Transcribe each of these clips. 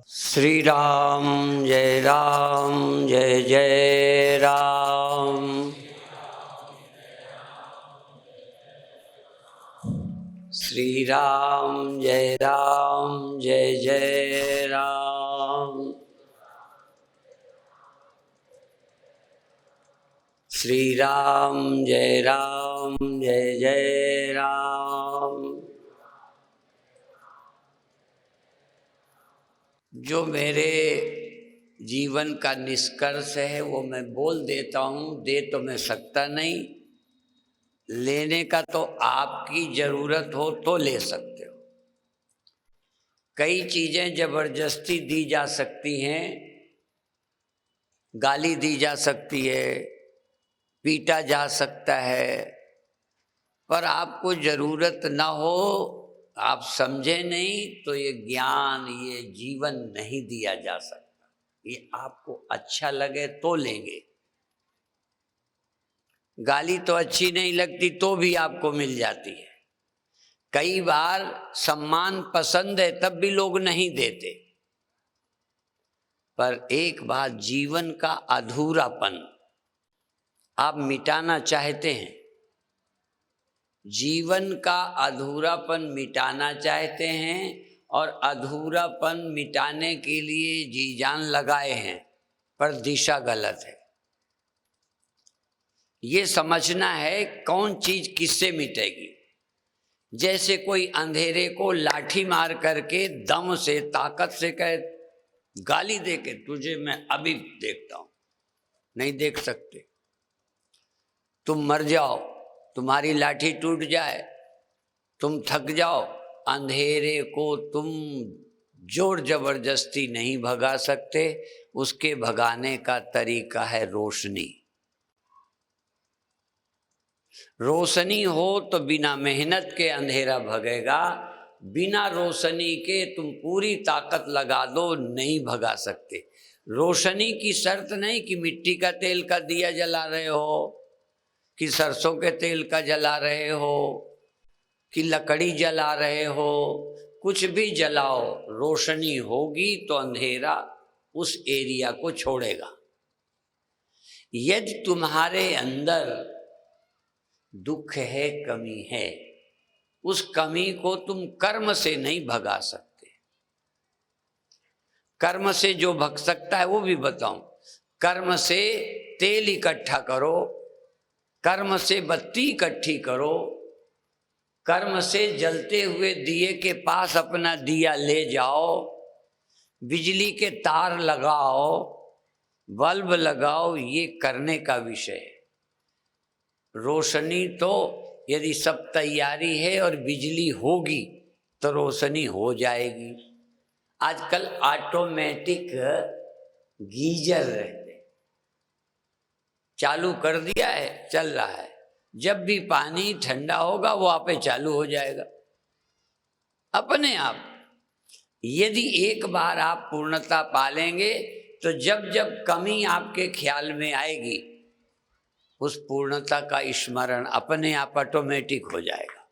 श्री राम जय जय राम। श्री राम जय जय राम। श्री राम जय जय राम। जो मेरे जीवन का निष्कर्ष है वो मैं बोल देता हूँ, दे तो मैं सकता नहीं, लेने का तो आपकी जरूरत हो तो ले सकते हो। कई चीजें जबरदस्ती दी जा सकती हैं, गाली दी जा सकती है, पीटा जा सकता है, पर आपको जरूरत ना हो, आप समझे नहीं तो ये ज्ञान, ये जीवन नहीं दिया जा सकता। ये आपको अच्छा लगे तो लेंगे। गाली तो अच्छी नहीं लगती तो भी आपको मिल जाती है। कई बार सम्मान पसंद है तब भी लोग नहीं देते। पर एक बात, जीवन का अधूरापन आप मिटाना चाहते हैं, जीवन का अधूरापन मिटाना चाहते हैं और अधूरापन मिटाने के लिए जी जान लगाए हैं, पर दिशा गलत है। ये समझना है कौन चीज किससे मिटेगी। जैसे कोई अंधेरे को लाठी मार करके दम से, ताकत से कहे, गाली दे के तुझे मैं अभी देखता हूं, नहीं देख सकते। तुम मर जाओ, तुम्हारी लाठी टूट जाए, तुम थक जाओ, अंधेरे को तुम जोर जबरदस्ती नहीं भगा सकते। उसके भगाने का तरीका है रोशनी। रोशनी हो तो बिना मेहनत के अंधेरा भगेगा, बिना रोशनी के तुम पूरी ताकत लगा दो, नहीं भगा सकते। रोशनी की शर्त नहीं कि मिट्टी का तेल का दिया जला रहे हो, कि सरसों के तेल का जला रहे हो, कि लकड़ी जला रहे हो, कुछ भी जलाओ, रोशनी होगी तो अंधेरा उस एरिया को छोड़ेगा। यदि तुम्हारे अंदर दुख है, कमी है, उस कमी को तुम कर्म से नहीं भगा सकते। कर्म से जो भग सकता है वो भी बताऊं। कर्म से तेल इकट्ठा करो, कर्म से बत्ती इकट्ठी करो, कर्म से जलते हुए दिए के पास अपना दिया ले जाओ, बिजली के तार लगाओ, बल्ब लगाओ, ये करने का विषय है। रोशनी तो यदि सब तैयारी है और बिजली होगी तो रोशनी हो जाएगी। आजकल ऑटोमेटिक गीजर रहते, चालू कर दिया है, चल रहा है, जब भी पानी ठंडा होगा वो आपे चालू हो जाएगा अपने आप। यदि एक बार आप पूर्णता पालेंगे तो जब जब कमी आपके ख्याल में आएगी, उस पूर्णता का स्मरण अपने आप ऑटोमेटिक हो जाएगा।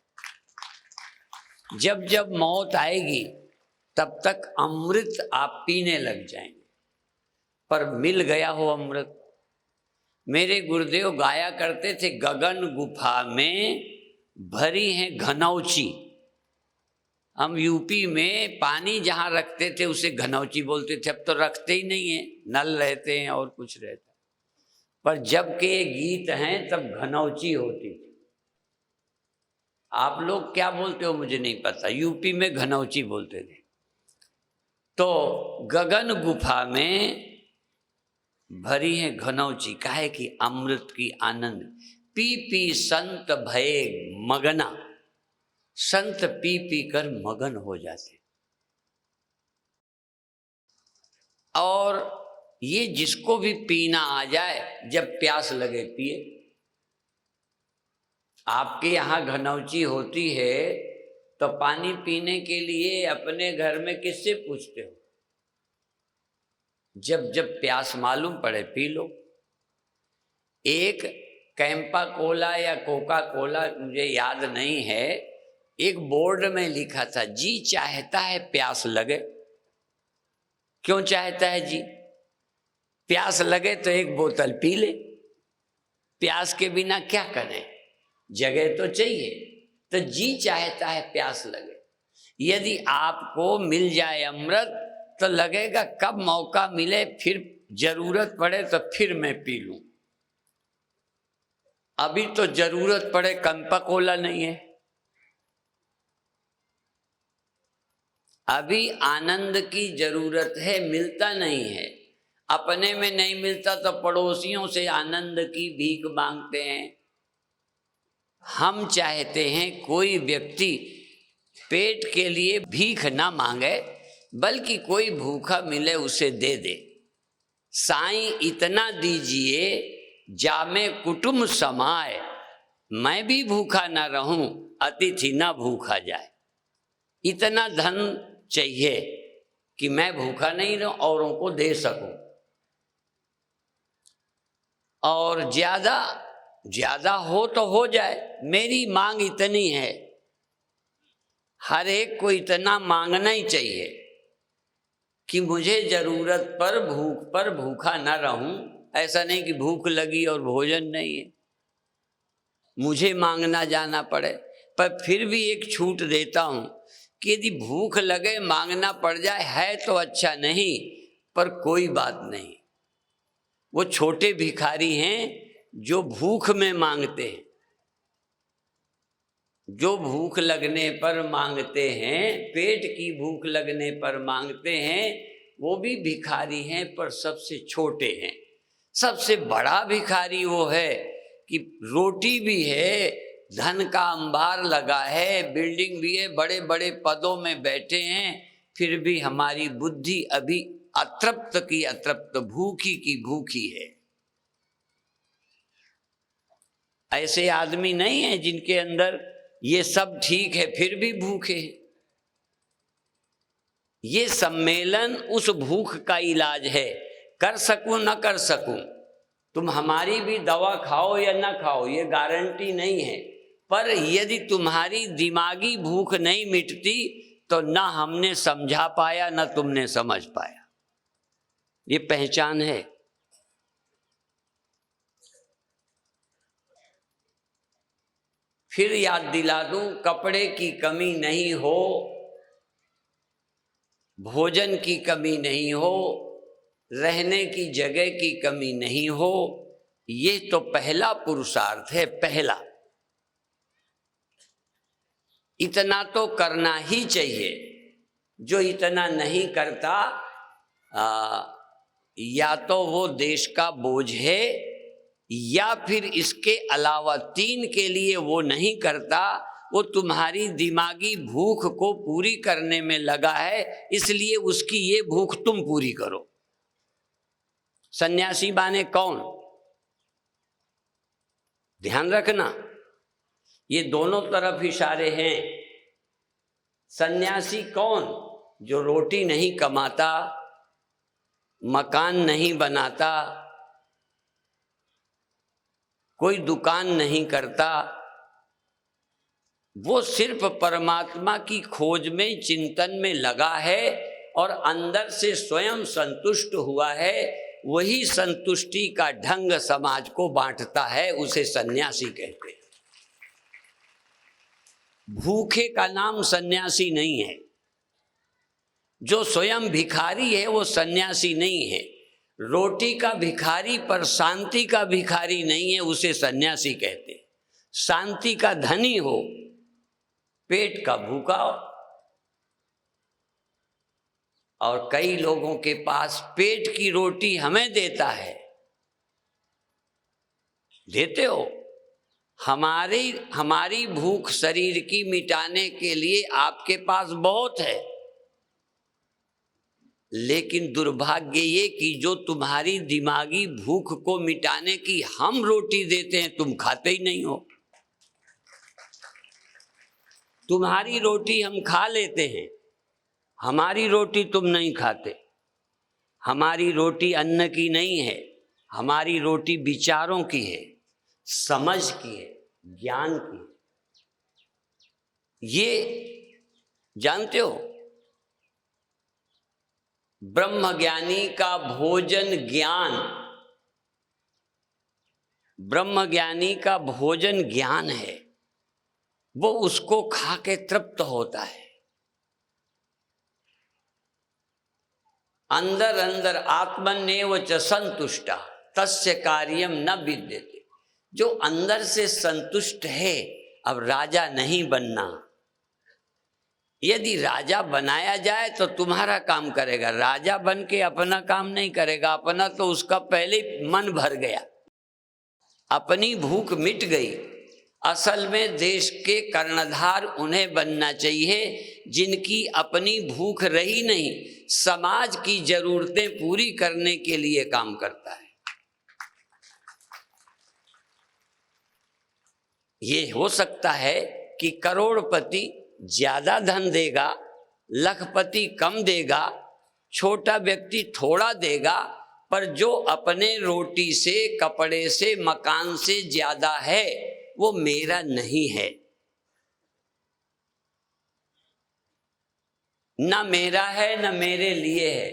जब जब मौत आएगी तब तक अमृत आप पीने लग जाएंगे, पर मिल गया हो अमृत। मेरे गुरुदेव गाया करते थे, गगन गुफा में भरी है घनौची। हम यूपी में पानी जहाँ रखते थे उसे घनौची बोलते थे, अब तो रखते ही नहीं है, नल रहते हैं और कुछ रहता है। पर जब के गीत हैं तब घनौची होती थी। आप लोग क्या बोलते हो मुझे नहीं पता, यूपी में घनौची बोलते थे। तो गगन गुफा में भरी है घनौची, काहे कि अमृत की आनंद। पी पी संत भये मगना, संत पी पी कर मगन हो जाते। और ये जिसको भी पीना आ जाए, जब प्यास लगे पिए। आपके यहाँ घनौची होती है तो पानी पीने के लिए अपने घर में किससे पूछते हो? जब जब प्यास मालूम पड़े पी लो। एक कैंपा कोला या कोका कोला, मुझे याद नहीं है, एक बोर्ड में लिखा था, जी चाहता है प्यास लगे। क्यों चाहता है जी? प्यास लगे तो एक बोतल पी ले, प्यास के बिना क्या करें, जगह तो चाहिए। तो जी चाहता है प्यास लगे। यदि आपको मिल जाए अमृत तो लगेगा कब मौका मिले, फिर जरूरत पड़े तो फिर मैं पी लूं। अभी तो जरूरत पड़े कंपा कोला नहीं है। अभी आनंद की जरूरत है, मिलता नहीं है। अपने में नहीं मिलता तो पड़ोसियों से आनंद की भीख मांगते हैं। हम चाहते हैं कोई व्यक्ति पेट के लिए भीख ना मांगे, बल्कि कोई भूखा मिले उसे दे दे। साईं इतना दीजिए जामे कुटुंब समाए, मैं भी भूखा ना रहूं, अतिथि ना भूखा जाए। इतना धन चाहिए कि मैं भूखा नहीं रहूं, औरों को दे सकूं। और ज्यादा हो तो हो जाए, मेरी मांग इतनी है। हर एक को इतना मांगना ही चाहिए कि मुझे जरूरत पर भूखा ना रहूं। ऐसा नहीं कि भूख लगी और भोजन नहीं है, मुझे मांगना जाना पड़े। पर फिर भी एक छूट देता हूं कि यदि भूख लगे मांगना पड़ जाए है तो अच्छा नहीं, पर कोई बात नहीं। वो छोटे भिखारी हैं जो भूख में मांगते हैं, जो भूख लगने पर मांगते हैं, पेट की भूख लगने पर मांगते हैं, वो भी भिखारी हैं, पर सबसे छोटे हैं। सबसे बड़ा भिखारी वो है कि रोटी भी है, धन का अंबार लगा है, बिल्डिंग भी है, बड़े बड़े पदों में बैठे हैं, फिर भी हमारी बुद्धि अभी अतृप्त की अतृप्त, भूखी की भूखी है। ऐसे आदमी नहीं है जिनके अंदर ये सब ठीक है फिर भी भूखे हैं। ये सम्मेलन उस भूख का इलाज है। कर सकूं न कर सकूं, तुम हमारी भी दवा खाओ या ना खाओ, ये गारंटी नहीं है। पर यदि तुम्हारी दिमागी भूख नहीं मिटती तो ना हमने समझा पाया ना तुमने समझ पाया। ये पहचान है। फिर याद दिला दूं, कपड़े की कमी नहीं हो, भोजन की कमी नहीं हो, रहने की जगह की कमी नहीं हो, ये तो पहला पुरुषार्थ है। पहला इतना तो करना ही चाहिए। जो इतना नहीं करता या तो वो देश का बोझ है, या फिर इसके अलावा तीन के लिए वो नहीं करता, वो तुम्हारी दिमागी भूख को पूरी करने में लगा है, इसलिए उसकी ये भूख तुम पूरी करो। सन्यासी माने कौन? ध्यान रखना, ये दोनों तरफ इशारे हैं। सन्यासी कौन? जो रोटी नहीं कमाता, मकान नहीं बनाता, कोई दुकान नहीं करता, वो सिर्फ परमात्मा की खोज में, चिंतन में लगा है और अंदर से स्वयं संतुष्ट हुआ है। वही संतुष्टि का ढंग समाज को बांटता है, उसे सन्यासी कहते हैं। भूखे का नाम सन्यासी नहीं है। जो स्वयं भिखारी है वो सन्यासी नहीं है। रोटी का भिखारी पर शांति का भिखारी नहीं है, उसे सन्यासी कहते हैं। शांति का धनी हो, पेट का भूखा हो। और कई लोगों के पास पेट की रोटी हमें देता है, देते हो। हमारी भूख शरीर की मिटाने के लिए आपके पास बहुत है, लेकिन दुर्भाग्य ये कि जो तुम्हारी दिमागी भूख को मिटाने की हम रोटी देते हैं, तुम खाते ही नहीं हो। तुम्हारी रोटी हम खा लेते हैं, हमारी रोटी तुम नहीं खाते। हमारी रोटी अन्न की नहीं है, हमारी रोटी विचारों की है, समझ की है, ज्ञान की है। ये जानते हो, ब्रह्मज्ञानी का भोजन ज्ञान, ब्रह्मज्ञानी का भोजन ज्ञान है, वो उसको खा के तृप्त होता है। अंदर अंदर आत्मन्येव च संतुष्टा तस्य कार्यम न विद्यते। जो अंदर से संतुष्ट है, अब राजा नहीं बनना। यदि राजा बनाया जाए तो तुम्हारा काम करेगा, राजा बन के अपना काम नहीं करेगा। अपना तो उसका पहले मन भर गया, अपनी भूख मिट गई। असल में देश के कर्णधार उन्हें बनना चाहिए जिनकी अपनी भूख रही नहीं, समाज की जरूरतें पूरी करने के लिए काम करता है। ये हो सकता है कि करोड़पति ज्यादा धन देगा, लखपति कम देगा, छोटा व्यक्ति थोड़ा देगा, पर जो अपने रोटी से, कपड़े से, मकान से ज्यादा है वो मेरा नहीं है। न मेरा है न मेरे लिए है।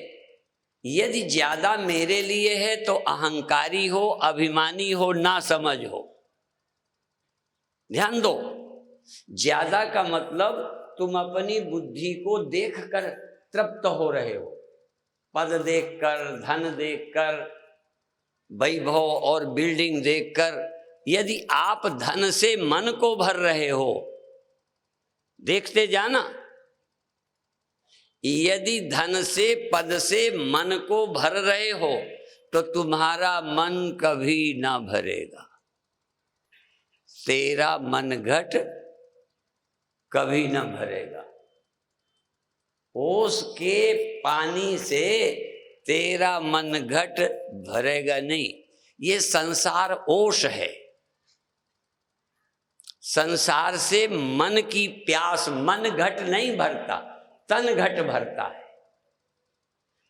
यदि ज्यादा मेरे लिए है तो अहंकारी हो, अभिमानी हो, ना समझ हो। ध्यान दो, ज्यादा का मतलब तुम अपनी बुद्धि को देखकर तृप्त हो रहे हो, पद देखकर, धन देखकर, वैभव और बिल्डिंग देखकर। यदि आप धन से मन को भर रहे हो, देखते जाना, यदि धन से, पद से मन को भर रहे हो तो तुम्हारा मन कभी ना भरेगा। तेरा मन घट कभी ना भरेगा। ओस के पानी से तेरा मन घट भरेगा नहीं। ये संसार ओस है। संसार से मन की प्यास, मन घट नहीं भरता, तन घट भरता है।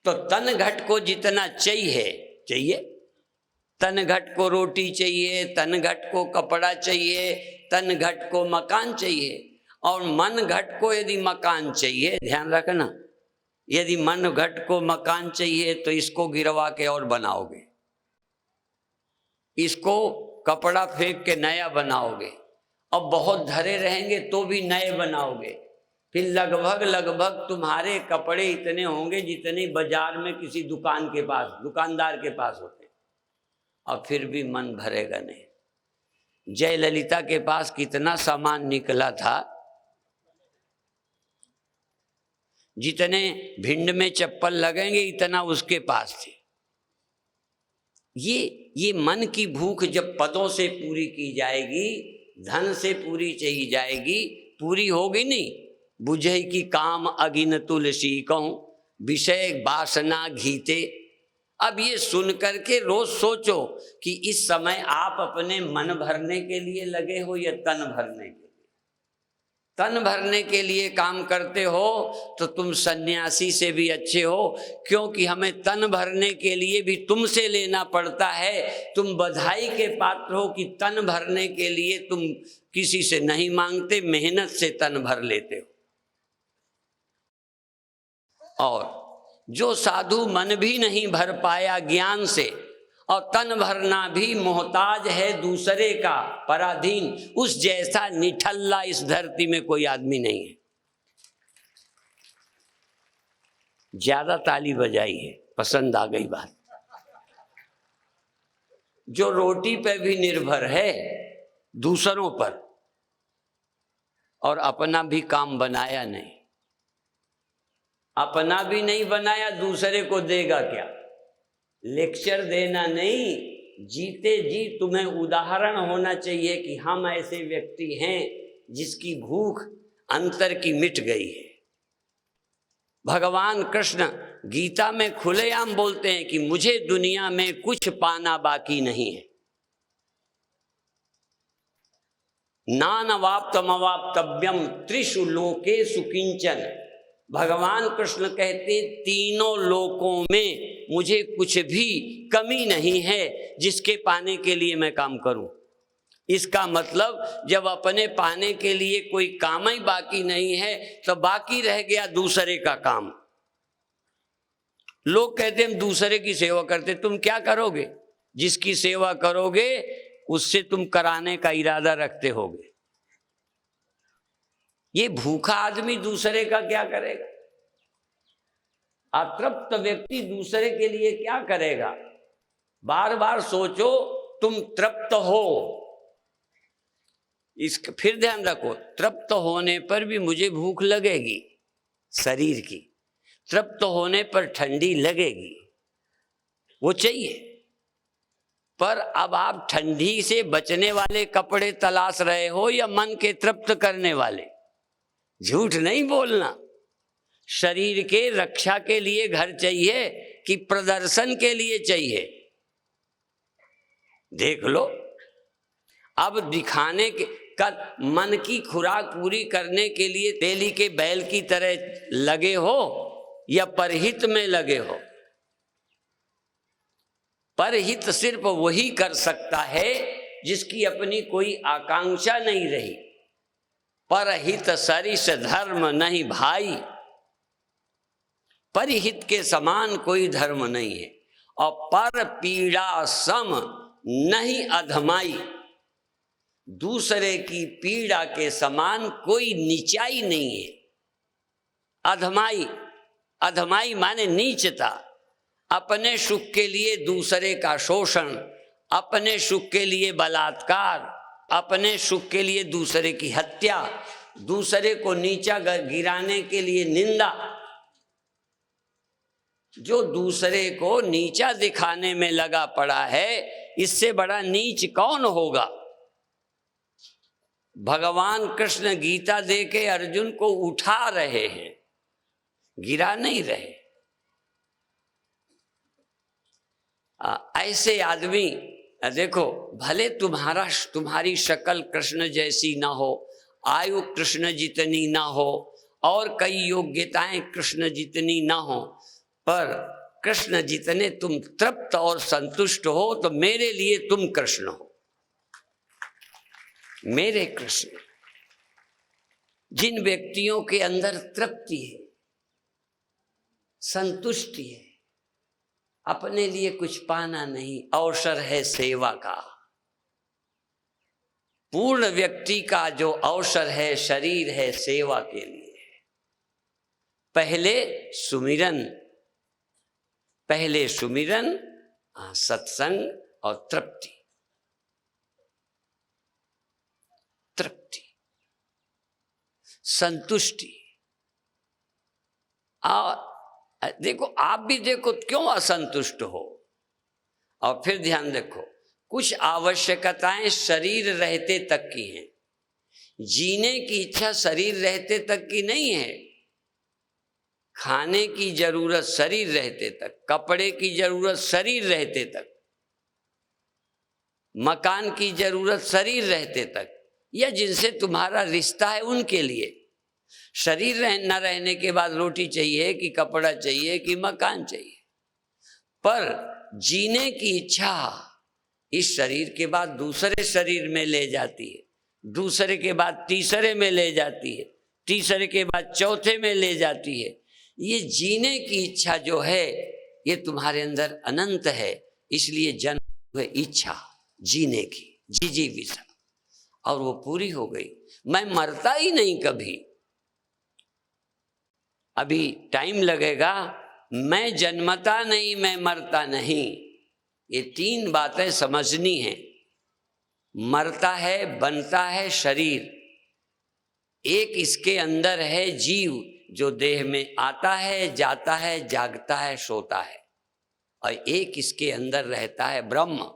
तो तन घट को जितना चाहिए, तन घट को रोटी चाहिए, तन घट को कपड़ा चाहिए, तन घट को मकान चाहिए। और मन घट को यदि मकान चाहिए, ध्यान रखना, यदि मन घट को मकान चाहिए तो इसको गिरवा के और बनाओगे, इसको कपड़ा फेंक के नया बनाओगे, और बहुत धरे रहेंगे तो भी नए बनाओगे। फिर लगभग तुम्हारे कपड़े इतने होंगे जितने बाजार में किसी दुकानदार के पास होते, और फिर भी मन भरेगा नहीं। जयललिता के पास कितना सामान निकला था, जितने भिंड में चप्पल लगेंगे इतना उसके पास थे। ये मन की भूख जब पदों से पूरी की जाएगी, धन से पूरी चाहिए जाएगी, पूरी होगी नहीं। बुझे की काम अगिन तुलसी कहूं, विषय वासना घीते। अब ये सुन करके रोज सोचो कि इस समय आप अपने मन भरने के लिए लगे हो या तन भरने के लिए। तन भरने के लिए काम करते हो तो तुम सन्यासी से भी अच्छे हो, क्योंकि हमें तन भरने के लिए भी तुमसे लेना पड़ता है। तुम बधाई के पात्र हो कि तन भरने के लिए तुम किसी से नहीं मांगते, मेहनत से तन भर लेते हो। और जो साधु मन भी नहीं भर पाया ज्ञान से, और तन भरना भी मोहताज है दूसरे का, पराधीन, उस जैसा निठल्ला इस धरती में कोई आदमी नहीं है। ज्यादा ताली बजाई है, पसंद आ गई बात। जो रोटी पे भी निर्भर है दूसरों पर, और अपना भी काम बनाया नहीं, अपना भी नहीं बनाया, दूसरे को देगा क्या? लेक्चर देना नहीं, जीते जी तुम्हें उदाहरण होना चाहिए कि हम ऐसे व्यक्ति हैं जिसकी भूख अंतर की मिट गई है। भगवान कृष्ण गीता में खुलेआम बोलते हैं कि मुझे दुनिया में कुछ पाना बाकी नहीं है। नानवाप्तमवाप्तव्यम त्रिषु लोकेषु किंचन। भगवान कृष्ण कहते तीनों लोकों में मुझे कुछ भी कमी नहीं है जिसके पाने के लिए मैं काम करूं। इसका मतलब जब अपने पाने के लिए कोई काम ही बाकी नहीं है तो बाकी रह गया दूसरे का काम। लोग कहते हम दूसरे की सेवा करते, तुम क्या करोगे? जिसकी सेवा करोगे उससे तुम कराने का इरादा रखते होगे। ये भूखा आदमी दूसरे का क्या करेगा? अतृप्त व्यक्ति दूसरे के लिए क्या करेगा? बार बार सोचो तुम तृप्त हो। इसका फिर ध्यान रखो, तृप्त होने पर भी मुझे भूख लगेगी शरीर की, तृप्त होने पर ठंडी लगेगी, वो चाहिए। पर अब आप ठंडी से बचने वाले कपड़े तलाश रहे हो या मन के तृप्त करने वाले? झूठ नहीं बोलना। शरीर के रक्षा के लिए घर चाहिए कि प्रदर्शन के लिए चाहिए? देख लो, अब दिखाने के का मन की खुराक पूरी करने के लिए तेली के बैल की तरह लगे हो या परहित में लगे हो? परहित सिर्फ वही कर सकता है जिसकी अपनी कोई आकांक्षा नहीं रही। परहित सरिस धर्म नहीं भाई, परहित के समान कोई धर्म नहीं है। और पर पीड़ा सम नहीं अधमाई, दूसरे की पीड़ा के समान कोई नीचाई नहीं है। अधमाई, अधमाई माने नीचता, अपने सुख के लिए दूसरे का शोषण, अपने सुख के लिए बलात्कार, अपने सुख के लिए दूसरे की हत्या, दूसरे को नीचा गिराने के लिए निंदा। जो दूसरे को नीचा दिखाने में लगा पड़ा है, इससे बड़ा नीच कौन होगा? भगवान कृष्ण गीता दे के अर्जुन को उठा रहे हैं, गिरा नहीं रहे। ऐसे आदमी देखो, भले तुम्हारी शक्ल कृष्ण जैसी ना हो, आयु कृष्ण जितनी ना हो, और कई योग्यताएं कृष्ण जितनी ना हो, पर कृष्ण जितने तुम तृप्त और संतुष्ट हो तो मेरे लिए तुम कृष्ण हो। मेरे कृष्ण। जिन व्यक्तियों के अंदर तृप्ति है, संतुष्टि है, अपने लिए कुछ पाना नहीं, अवसर है सेवा का। पूर्ण व्यक्ति का जो अवसर है, शरीर है, सेवा के लिए। पहले सुमिरन, सत्संग और तृप्ति। संतुष्टि। देखो, आप भी देखो क्यों असंतुष्ट हो। और फिर ध्यान देखो, कुछ आवश्यकताएं शरीर रहते तक की हैं। जीने की इच्छा शरीर रहते तक की नहीं है। खाने की जरूरत शरीर रहते तक, कपड़े की जरूरत शरीर रहते तक, मकान की जरूरत शरीर रहते तक, या जिनसे तुम्हारा रिश्ता है उनके लिए। शरीर न रहने के बाद रोटी चाहिए कि कपड़ा चाहिए कि मकान चाहिए। पर जीने की इच्छा इस शरीर के बाद दूसरे शरीर में ले जाती है, दूसरे के बाद तीसरे में ले जाती है, तीसरे के बाद चौथे में ले जाती है। ये जीने की इच्छा जो है, ये तुम्हारे अंदर अनंत है। इसलिए जन्म हुए इच्छा जीने की, जीविका, और वो पूरी हो गई। मैं मरता ही नहीं कभी। अभी टाइम लगेगा। मैं जन्मता नहीं, मैं मरता नहीं। ये तीन बातें समझनी है। मरता है, बनता है शरीर। एक इसके अंदर है जीव, जो देह में आता है, जाता है, जागता है, सोता है। और एक इसके अंदर रहता है ब्रह्म,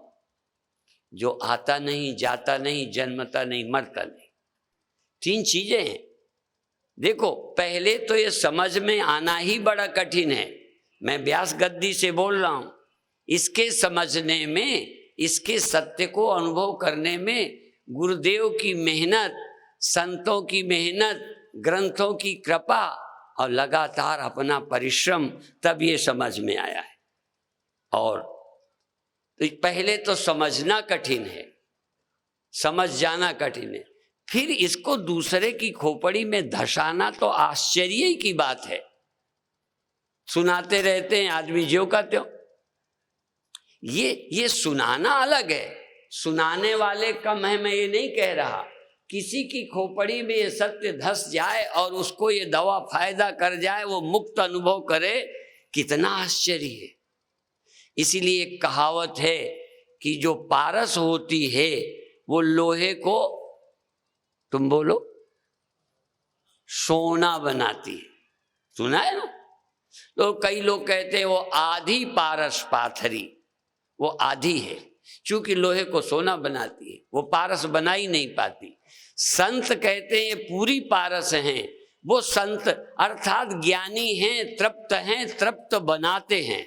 जो आता नहीं, जाता नहीं, जन्मता नहीं, मरता नहीं। तीन चीजें हैं। देखो, पहले तो ये समझ में आना ही बड़ा कठिन है। मैं व्यास गद्दी से बोल रहा हूं। इसके समझने में, इसके सत्य को अनुभव करने में गुरुदेव की मेहनत, संतों की मेहनत, ग्रंथों की कृपा और लगातार अपना परिश्रम, तब ये समझ में आया है। और तो पहले तो समझना कठिन है। समझ जाना कठिन है। फिर इसको दूसरे की खोपड़ी में धसाना तो आश्चर्य ही की बात है। सुनाते रहते हैं आदमी ज्यों का त्यों। ये सुनाना अलग है, सुनाने वाले कम है, मैं ये नहीं कह रहा। किसी की खोपड़ी में ये सत्य धस जाए और उसको ये दवा फायदा कर जाए, वो मुक्त अनुभव करे, कितना आश्चर्य है। इसीलिए एक कहावत है कि जो पारस होती है वो लोहे को, तुम बोलो, सोना बनाती है। सुना है ना? तो कई लोग कहते हैं वो आधी पारस पाथरी, वो आधी है, चूंकि लोहे को सोना बनाती है, वो पारस बना ही नहीं पाती। संत कहते हैं पूरी पारस हैं, वो संत अर्थात ज्ञानी हैं, तृप्त बनाते हैं,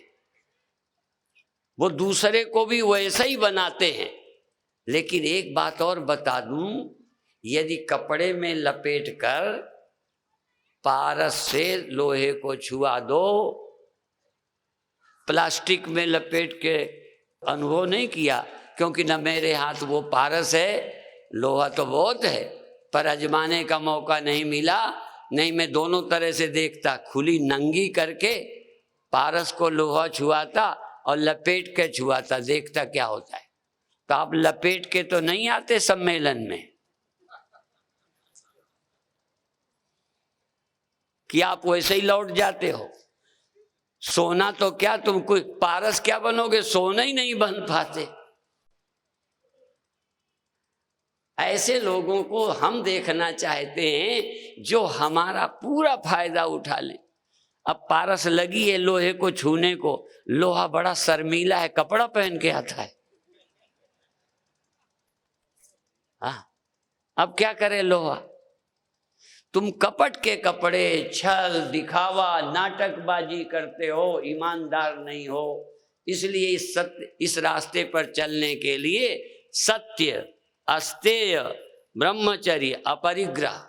वो दूसरे को भी वैसा ही बनाते हैं। लेकिन एक बात और बता दूं, यदि कपड़े में लपेट कर पारस से लोहे को छुआ दो, प्लास्टिक में लपेट के अनुभव नहीं किया, क्योंकि न मेरे हाथ वो पारस है, लोहा तो बहुत है, पर अजमाने का मौका नहीं मिला। नहीं मैं दोनों तरह से देखता, खुली नंगी करके पारस को लोहा छुआता और लपेट के छुआता, देखता क्या होता है। तो आप लपेट के तो नहीं आते सम्मेलन में कि आप वैसे ही लौट जाते हो। सोना तो क्या, तुम कोई पारस क्या बनोगे, सोना ही नहीं बन पाते। ऐसे लोगों को हम देखना चाहते हैं जो हमारा पूरा फायदा उठा ले। अब पारस लगी है लोहे को छूने को, लोहा बड़ा शर्मीला है, कपड़ा पहन के आता है। हाँ, अब क्या करे लोहा? तुम कपट के कपड़े, छल, दिखावा, नाटकबाजी करते हो, ईमानदार नहीं हो। इसलिए इस रास्ते पर चलने के लिए सत्य, अस्तेय, ब्रह्मचर्य, अपरिग्रह,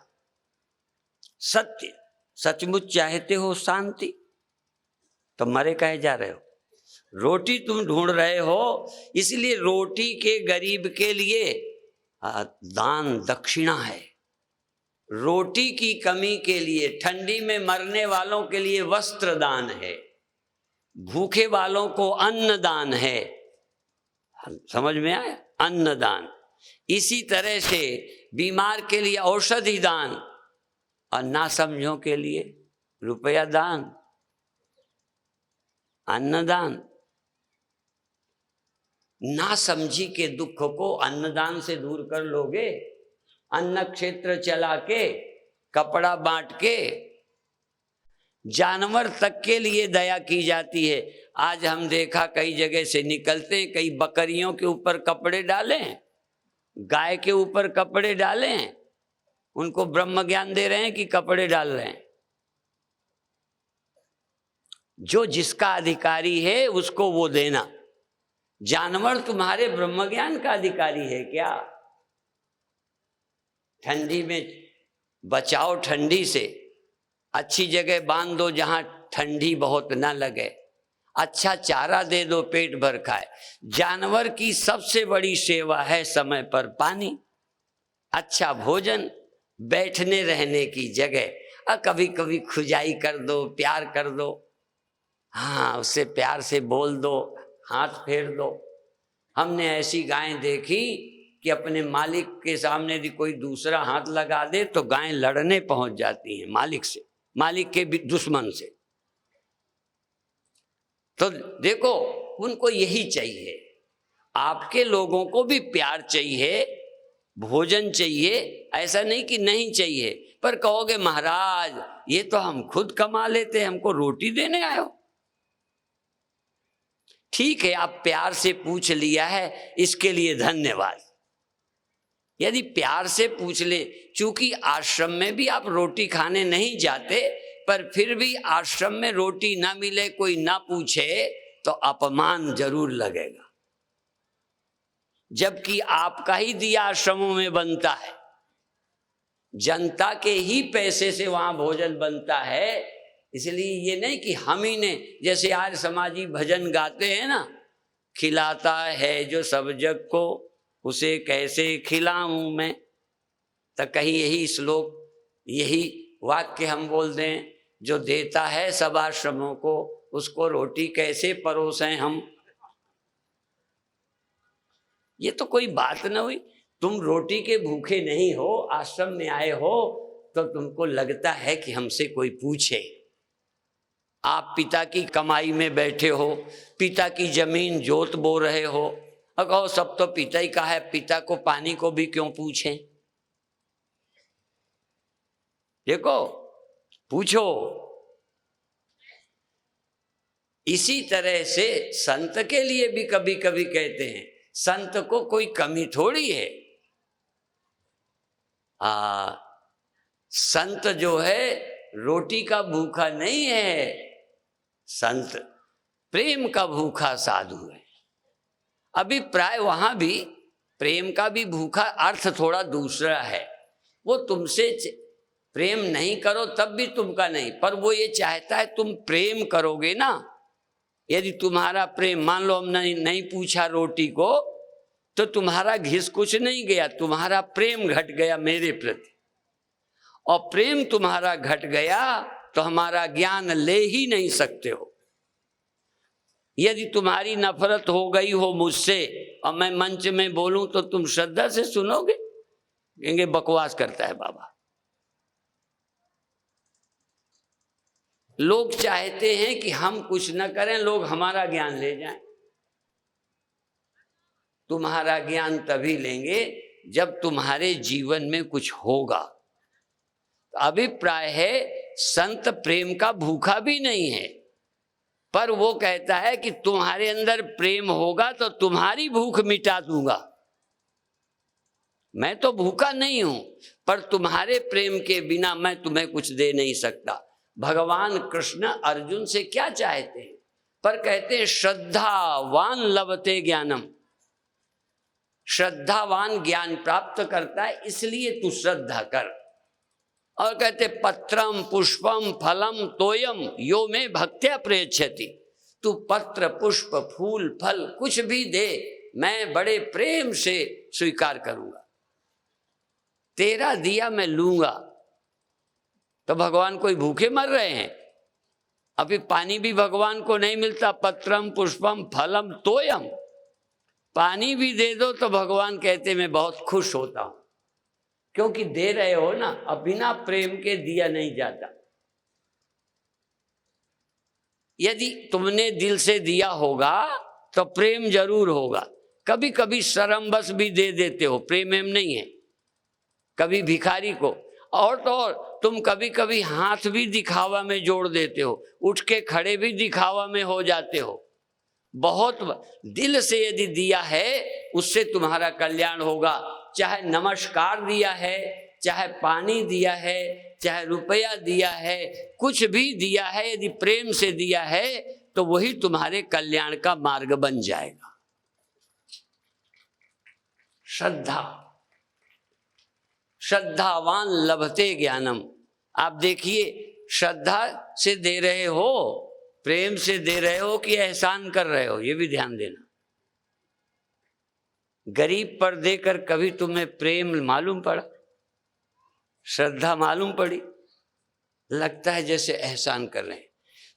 सत्य, सचमुच चाहते हो शांति तो मरे कहे जा रहे हो। रोटी तुम ढूंढ रहे हो, इसलिए रोटी के गरीब के लिए दान दक्षिणा है। रोटी की कमी के लिए, ठंडी में मरने वालों के लिए वस्त्र दान है, भूखे वालों को अन्न दान है। समझ में आया? अन्न दान। इसी तरह से बीमार के लिए औषधि दान और नासमझों के लिए रुपया दान, अन्नदान। नासमझी के दुख को अन्नदान से दूर कर लोगे, अन्न क्षेत्र चला के, कपड़ा बांट के, जानवर तक के लिए दया की जाती है। आज हम देखा कई जगह से निकलते हैं, कई बकरियों के ऊपर कपड़े डाले हैं, गाय के ऊपर कपड़े डाले हैं, उनको ब्रह्म ज्ञान दे रहे हैं कि कपड़े डाल रहे हैं। जो जिसका अधिकारी है उसको वो देना। जानवर तुम्हारे ब्रह्म ज्ञान का अधिकारी है क्या? ठंडी में बचाओ, ठंडी से अच्छी जगह बांध दो जहां ठंडी बहुत ना लगे, अच्छा चारा दे दो, पेट भर खाए। जानवर की सबसे बड़ी सेवा है समय पर पानी, अच्छा भोजन, बैठने रहने की जगह, और कभी कभी खुजाई कर दो, प्यार कर दो। हाँ, उससे प्यार से बोल दो, हाथ फेर दो। हमने ऐसी गायें देखी कि अपने मालिक के सामने यदि कोई दूसरा हाथ लगा दे तो गायें लड़ने पहुंच जाती हैं मालिक से, मालिक के भी दुश्मन से। तो देखो, उनको यही चाहिए। आपके लोगों को भी प्यार चाहिए, भोजन चाहिए, ऐसा नहीं कि नहीं चाहिए। पर कहोगे महाराज ये तो हम खुद कमा लेते हैं, हमको रोटी देने आए हो। ठीक है, आप प्यार से पूछ लिया है, इसके लिए धन्यवाद। यदि प्यार से पूछ ले, चूंकि आश्रम में भी आप रोटी खाने नहीं जाते, पर फिर भी आश्रम में रोटी ना मिले, कोई ना पूछे तो अपमान जरूर लगेगा। जबकि आपका ही दिया आश्रमों में बनता है, जनता के ही पैसे से वहां भोजन बनता है। इसलिए ये नहीं कि हम ही ने, जैसे आज समाजी भजन गाते हैं ना, खिलाता है जो सब जग को, उसे कैसे खिलाऊं मैं। तो कहीं यही श्लोक, यही वाक्य हम बोल दें, जो देता है सब आश्रमों को, उसको रोटी कैसे परोसें हम। ये तो कोई बात न हुई। तुम रोटी के भूखे नहीं हो, आश्रम में आए हो, तो तुमको लगता है कि हमसे कोई पूछे। आप पिता की कमाई में बैठे हो, पिता की जमीन जोत बो रहे हो, और कहो सब तो पिता ही का है, पिता को पानी को भी क्यों पूछें। देखो, पूछो। इसी तरह से संत के लिए भी कभी कभी कहते हैं, संत को कोई कमी थोड़ी है। संत जो है रोटी का भूखा नहीं है, संत प्रेम का भूखा साधु है। अभी प्राय वहां भी प्रेम का भी भूखा अर्थ थोड़ा दूसरा है। वो तुमसे प्रेम नहीं करो तब भी तुमका नहीं, पर वो ये चाहता है तुम प्रेम करोगे ना। यदि तुम्हारा प्रेम, मान लो हमने नहीं पूछा रोटी को, तो तुम्हारा घिस कुछ नहीं गया, तुम्हारा प्रेम घट गया मेरे प्रति। और प्रेम तुम्हारा घट गया तो हमारा ज्ञान ले ही नहीं सकते हो। यदि तुम्हारी नफरत हो गई हो मुझसे और मैं मंच में बोलूं तो तुम श्रद्धा से सुनोगे? कहेंगे बकवास करता है बाबा। लोग चाहते हैं कि हम कुछ न करें, लोग हमारा ज्ञान ले जाएं। तुम्हारा ज्ञान तभी लेंगे जब तुम्हारे जीवन में कुछ होगा। तो अभिप्राय है, संत प्रेम का भूखा भी नहीं है, पर वो कहता है कि तुम्हारे अंदर प्रेम होगा तो तुम्हारी भूख मिटा दूंगा। मैं तो भूखा नहीं हूं, पर तुम्हारे प्रेम के बिना मैं तुम्हें कुछ दे नहीं सकता। भगवान कृष्ण अर्जुन से क्या चाहते हैं? पर कहते हैं श्रद्धावान लभते ज्ञानम। श्रद्धावान ज्ञान प्राप्त करता है, इसलिए तू श्रद्धा कर। और कहते पत्रम पुष्पम फलम तोयम यो में भक्त्या प्रयच्छति। तू पत्र पुष्प फूल फल कुछ भी दे, मैं बड़े प्रेम से स्वीकार करूंगा। तेरा दिया मैं लूंगा। तो भगवान कोई भूखे मर रहे हैं? अभी पानी भी भगवान को नहीं मिलता। पत्रम पुष्पम फलम तोयम, पानी भी दे दो तो भगवान कहते मैं बहुत खुश होता हूं, क्योंकि दे रहे हो ना। अब बिना प्रेम के दिया नहीं जाता। यदि तुमने दिल से दिया होगा तो प्रेम जरूर होगा। कभी कभी शर्म बस भी दे देते हो, प्रेम एम नहीं है। कभी भिखारी को, और तो और तुम कभी कभी हाथ भी दिखावा में जोड़ देते हो, उठ के खड़े भी दिखावा में हो जाते हो। बहुत दिल से यदि दिया है, उससे तुम्हारा कल्याण होगा। चाहे नमस्कार दिया है, चाहे पानी दिया है, चाहे रुपया दिया है, कुछ भी दिया है, यदि प्रेम से दिया है तो वही तुम्हारे कल्याण का मार्ग बन जाएगा। श्रद्धा, श्रद्धावान लभते ज्ञानम। आप देखिए, श्रद्धा से दे रहे हो, प्रेम से दे रहे हो कि एहसान कर रहे हो, ये भी ध्यान देना। गरीब पर देकर कभी तुम्हें प्रेम मालूम पड़ा? श्रद्धा मालूम पड़ी? लगता है जैसे एहसान कर रहे हैं।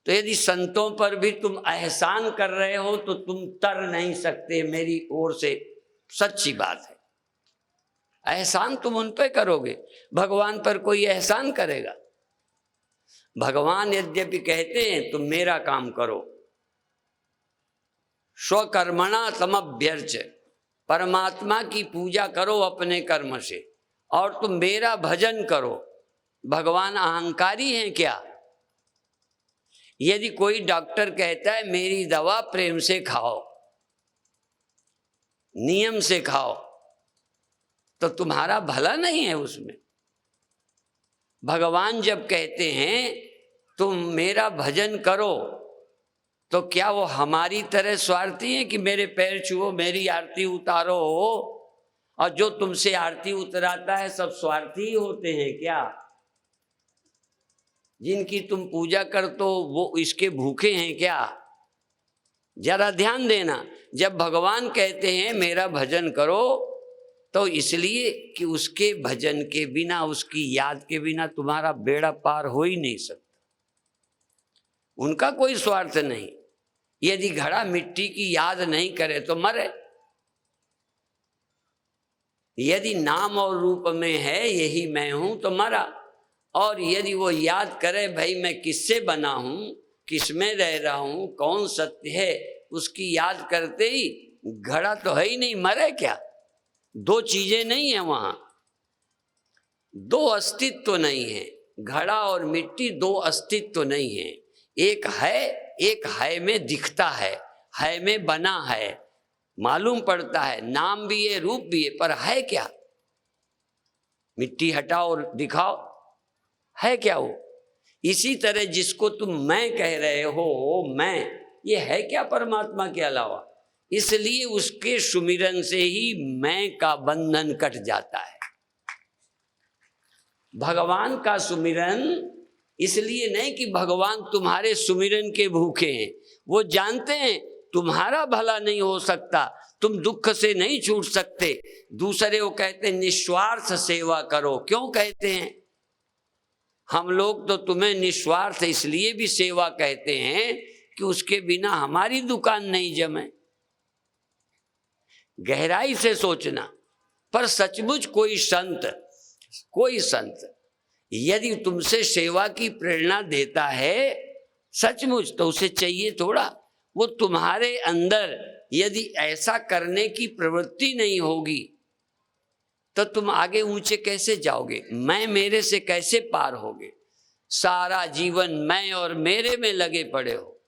तो यदि संतों पर भी तुम एहसान कर रहे हो तो तुम तर नहीं सकते मेरी ओर से, सच्ची बात है। एहसान तुम उन पर करोगे, भगवान पर कोई एहसान करेगा? भगवान यद्यपि कहते हैं तुम मेरा काम करो, स्वकर्मणा तमभ्यर्च, परमात्मा की पूजा करो अपने कर्म से, और तुम मेरा भजन करो। भगवान अहंकारी हैं क्या? यदि कोई डॉक्टर कहता है मेरी दवा प्रेम से खाओ, नियम से खाओ, तो तुम्हारा भला नहीं है उसमें। भगवान जब कहते हैं तुम मेरा भजन करो, तो क्या वो हमारी तरह स्वार्थी है कि मेरे पैर छुओ, मेरी आरती उतारो? और जो तुमसे आरती उतराता है सब स्वार्थी होते हैं क्या? जिनकी तुम पूजा करते हो वो इसके भूखे हैं क्या? जरा ध्यान देना। जब भगवान कहते हैं मेरा भजन करो, तो इसलिए कि उसके भजन के बिना, उसकी याद के बिना तुम्हारा बेड़ा पार हो ही नहीं सकता। उनका कोई स्वार्थ नहीं। यदि घड़ा मिट्टी की याद नहीं करे तो मरे। यदि नाम और रूप में है यही मैं हूं तो मरा। और यदि वो याद करे भाई मैं किससे बना हूं, किसमें रह रहा हूं, कौन सत्य है, उसकी याद करते ही घड़ा तो है ही नहीं, मरे क्या? दो चीजें नहीं है वहां, दो अस्तित्व तो नहीं है। घड़ा और मिट्टी दो अस्तित्व तो नहीं है। एक है, एक है में दिखता है में बना है, मालूम पड़ता है, नाम भी है रूप भी है, पर है क्या? मिट्टी हटाओ और दिखाओ, है क्या वो? इसी तरह जिसको तुम मैं कह रहे हो, मैं, ये है क्या परमात्मा के अलावा? इसलिए उसके सुमिरन से ही मैं का बंधन कट जाता है। भगवान का सुमिरन इसलिए नहीं कि भगवान तुम्हारे सुमिरन के भूखे हैं, वो जानते हैं तुम्हारा भला नहीं हो सकता, तुम दुख से नहीं छूट सकते। दूसरे वो कहते हैं निस्वार्थ सेवा करो। क्यों कहते हैं? हम लोग तो तुम्हें निस्वार्थ इसलिए भी सेवा कहते हैं कि उसके बिना हमारी दुकान नहीं जमे। गहराई से सोचना। पर सचमुच कोई संत यदि तुमसे सेवा की प्रेरणा देता है सचमुच, तो उसे चाहिए थोड़ा, वो तुम्हारे अंदर यदि ऐसा करने की प्रवृत्ति नहीं होगी तो तुम आगे ऊंचे कैसे जाओगे? मैं मेरे से कैसे पार होगे? सारा जीवन मैं और मेरे में लगे पड़े हो,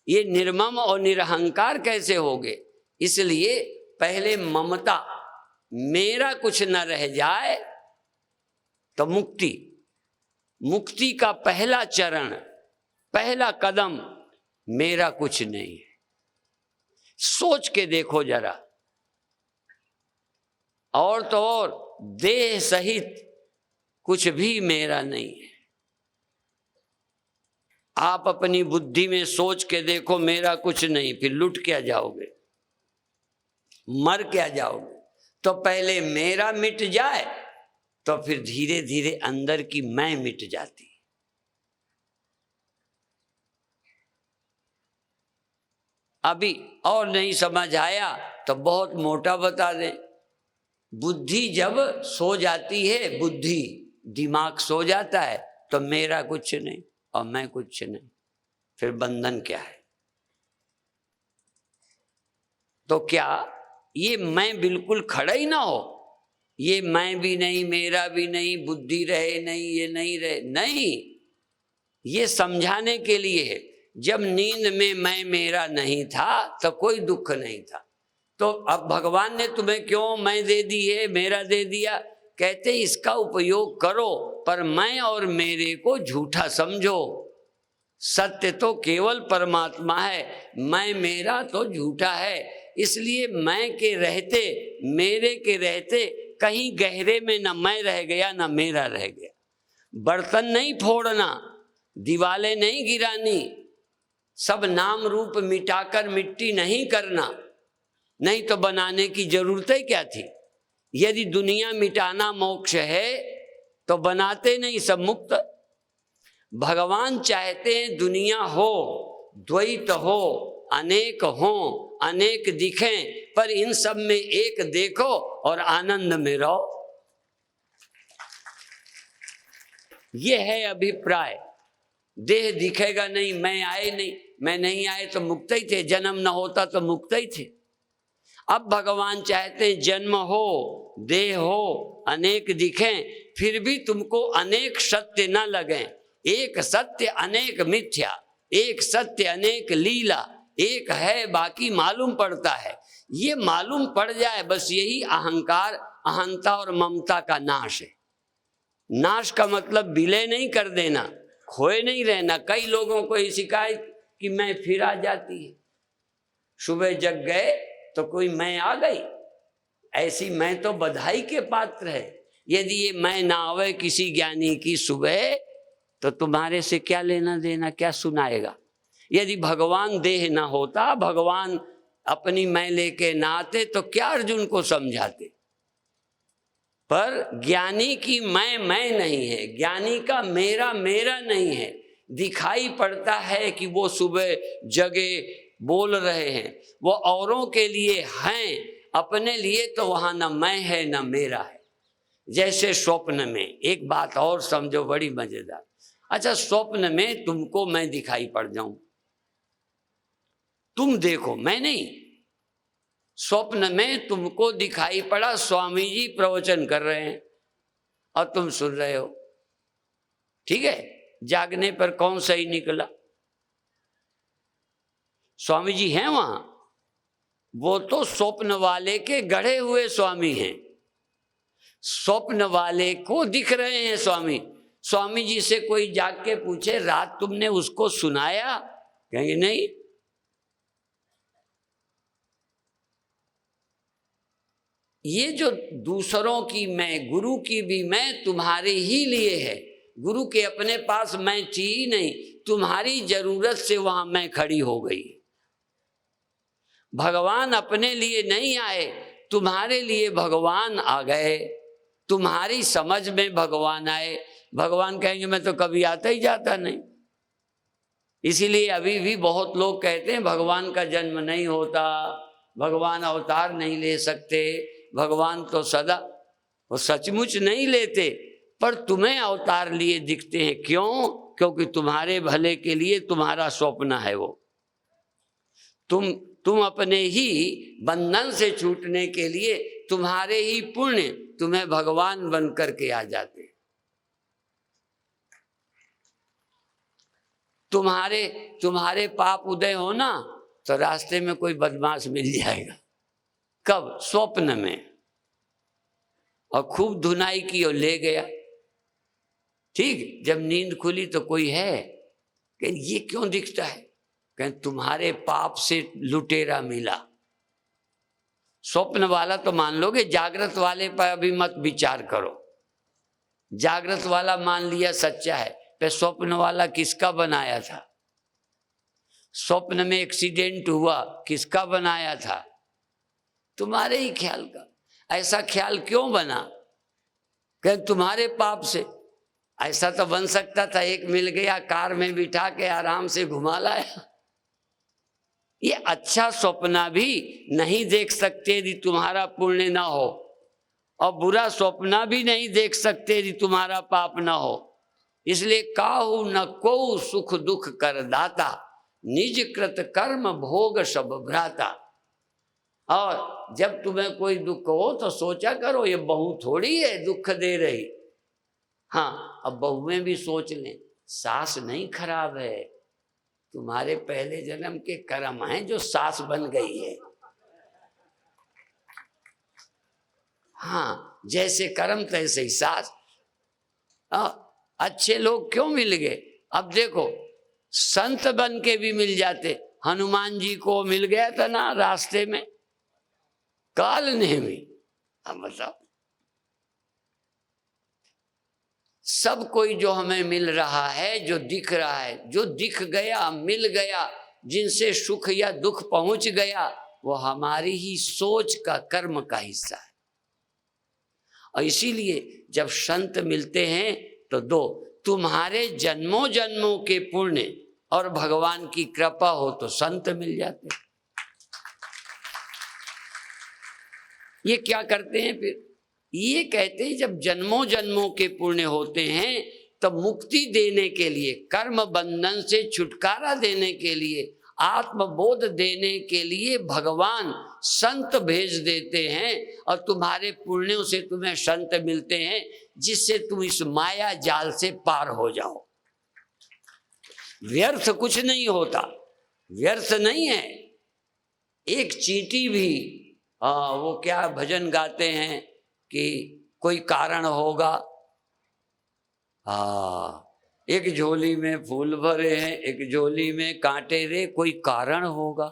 ये निर्मम और निरहंकार कैसे होगे? इसलिए पहले ममता, मेरा कुछ न रह जाए तो मुक्ति का पहला चरण, पहला कदम मेरा कुछ नहीं है। सोच के देखो जरा। और तो और देह सहित कुछ भी मेरा नहीं है। आप अपनी बुद्धि में सोच के देखो मेरा कुछ नहीं, फिर लुट क्या जाओगे, मर क्या जाओगे? तो पहले मेरा मिट जाए तो फिर धीरे धीरे अंदर की मैं मिट जाती। अभी और नहीं समझ आया तो बहुत मोटा बता दें। बुद्धि जब सो जाती है, बुद्धि दिमाग सो जाता है तो मेरा कुछ नहीं और मैं कुछ नहीं, फिर बंधन क्या है? तो क्या ये मैं बिल्कुल खड़ा ही ना हो? ये मैं भी नहीं, मेरा भी नहीं, बुद्धि रहे नहीं, ये नहीं रहे नहीं, ये समझाने के लिए है। जब नींद में मैं मेरा नहीं था तो कोई दुख नहीं था, तो अब भगवान ने तुम्हें क्यों मैं दे दी है, मेरा दे दिया? कहते इसका उपयोग करो, पर मैं और मेरे को झूठा समझो। सत्य तो केवल परमात्मा है, मैं मेरा तो झूठा है। इसलिए मैं के रहते, मेरे के रहते कहीं गहरे में न मैं रह गया न मेरा रह गया। बर्तन नहीं फोड़ना, दीवालें नहीं गिरानी, सब नाम रूप मिटाकर मिट्टी नहीं करना, नहीं तो बनाने की जरूरत ही क्या थी? यदि दुनिया मिटाना मोक्ष है तो बनाते नहीं, सब मुक्त। भगवान चाहते हैं दुनिया हो, द्वैत हो, अनेक हो, अनेक दिखें, पर इन सब में एक देखो और आनंद में रहो। ये है अभिप्राय। देह दिखेगा नहीं, मैं आए नहीं, मैं नहीं आए तो मुक्त ही थे, जन्म न होता तो मुक्त ही थे। अब भगवान चाहते हैं जन्म हो, देह हो, अनेक दिखें, फिर भी तुमको अनेक सत्य न लगें। एक सत्य अनेक मिथ्या, एक सत्य अनेक लीला, एक है बाकी मालूम पड़ता है। ये मालूम पड़ जाए बस, यही अहंकार, अहंता और ममता का नाश है। नाश का मतलब विलय नहीं कर देना, खोए नहीं रहना। कई लोगों को ये शिकायत कि मैं फिर आ जाती है, सुबह जग गए तो कोई मैं आ गई। ऐसी मैं तो बधाई के पात्र है। यदि ये मैं ना आवे किसी ज्ञानी की सुबह तो तुम्हारे से क्या लेना देना, क्या सुनाएगा? यदि भगवान देह ना होता, भगवान अपनी मैं लेके ना आते तो क्या अर्जुन को समझाते? पर ज्ञानी की मैं नहीं है, ज्ञानी का मेरा नहीं है। दिखाई पड़ता है कि वो सुबह जगे बोल रहे हैं, वो औरों के लिए हैं, अपने लिए तो वहां न मैं है न मेरा है। जैसे स्वप्न में, एक बात और समझो बड़ी मजेदार। अच्छा, स्वप्न में तुमको मैं दिखाई पड़ जाऊं, तुम देखो, मैं नहीं। स्वप्न में तुमको दिखाई पड़ा स्वामी जी प्रवचन कर रहे हैं और तुम सुन रहे हो, ठीक है। जागने पर कौन सही निकला? स्वामी जी हैं वहां, वो तो स्वप्न वाले के गढ़े हुए स्वामी हैं। स्वप्न वाले को दिख रहे हैं स्वामी। स्वामी जी से कोई जाग के पूछे रात तुमने उसको सुनाया, कहेंगे नहीं। ये जो दूसरों की मैं, गुरु की भी मैं तुम्हारे ही लिए है। गुरु के अपने पास मैं थी ही नहीं, तुम्हारी जरूरत से वहां मैं खड़ी हो गई। भगवान अपने लिए नहीं आए, तुम्हारे लिए भगवान आ गए। तुम्हारी समझ में भगवान आए। भगवान कहेंगे मैं तो कभी आता ही जाता नहीं। इसीलिए अभी भी बहुत लोग कहते हैं भगवान का जन्म नहीं होता, भगवान अवतार नहीं ले सकते, भगवान तो सदा, वो सचमुच नहीं लेते, पर तुम्हें अवतार लिए दिखते हैं। क्यों? क्योंकि तुम्हारे भले के लिए तुम्हारा स्वप्न है वो। तुम अपने ही बंधन से छूटने के लिए तुम्हारे ही पुण्य तुम्हें भगवान बन करके आ जाते। तुम्हारे पाप उदय हो ना, तो रास्ते में कोई बदमाश मिल जाएगा। कब? स्वप्न में। और खूब धुनाई की और ले गया। ठीक, जब नींद खुली तो कोई है, कहें ये क्यों दिखता है? कहें तुम्हारे पाप से लुटेरा मिला। स्वप्न वाला तो मान लोगे, जागृत वाले पर अभी मत विचार करो। जागृत वाला मान लिया सच्चा है, पर स्वप्न वाला किसका बनाया था? स्वप्न में एक्सीडेंट हुआ, किसका बनाया था? तुम्हारे ही ख्याल का। ऐसा ख्याल क्यों बना? कहें तुम्हारे पाप से। ऐसा तो बन सकता था, एक मिल गया कार में बिठा के आराम से घुमा लाया। ये अच्छा स्वप्न भी नहीं देख सकते यदि तुम्हारा पुण्य ना हो, और बुरा स्वप्न भी नहीं देख सकते यदि तुम्हारा पाप ना हो। इसलिए काहू न को सुख दुख कर दाता, निज कृत कर्म भोग सब भ्राता। और जब तुम्हें कोई दुख हो तो सोचा करो ये बहू थोड़ी है दुख दे रही। हाँ, अब बहू में भी सोच लें, सास नहीं खराब है, तुम्हारे पहले जन्म के कर्म हैं जो सास बन गई है। हाँ, जैसे कर्म तैसे ही सास। अच्छे लोग क्यों मिल गए? अब देखो, संत बन के भी मिल जाते। हनुमान जी को मिल गया था ना रास्ते में काल नेमी। अब बताओ, सब कोई जो हमें मिल रहा है, जो दिख रहा है, जो दिख गया, मिल गया, जिनसे सुख या दुख पहुंच गया, वो हमारी ही सोच का, कर्म का हिस्सा है। और इसीलिए जब संत मिलते हैं तो दो, तुम्हारे जन्मों जन्मों के पुण्य और भगवान की कृपा हो तो संत मिल जाते। ये क्या करते हैं फिर? ये कहते हैं जब जन्मों जन्मों के पुण्य होते हैं तब मुक्ति देने के लिए, कर्म बंधन से छुटकारा देने के लिए, आत्मबोध देने के लिए भगवान संत भेज देते हैं। और तुम्हारे पुण्यों से तुम्हें संत मिलते हैं, जिससे तुम इस माया जाल से पार हो जाओ। व्यर्थ कुछ नहीं होता, व्यर्थ नहीं है। एक चींटी भी, वो क्या भजन गाते हैं कि कोई कारण होगा। एक झोली में फूल भरे हैं, एक झोली में कांटे रे, कोई कारण होगा।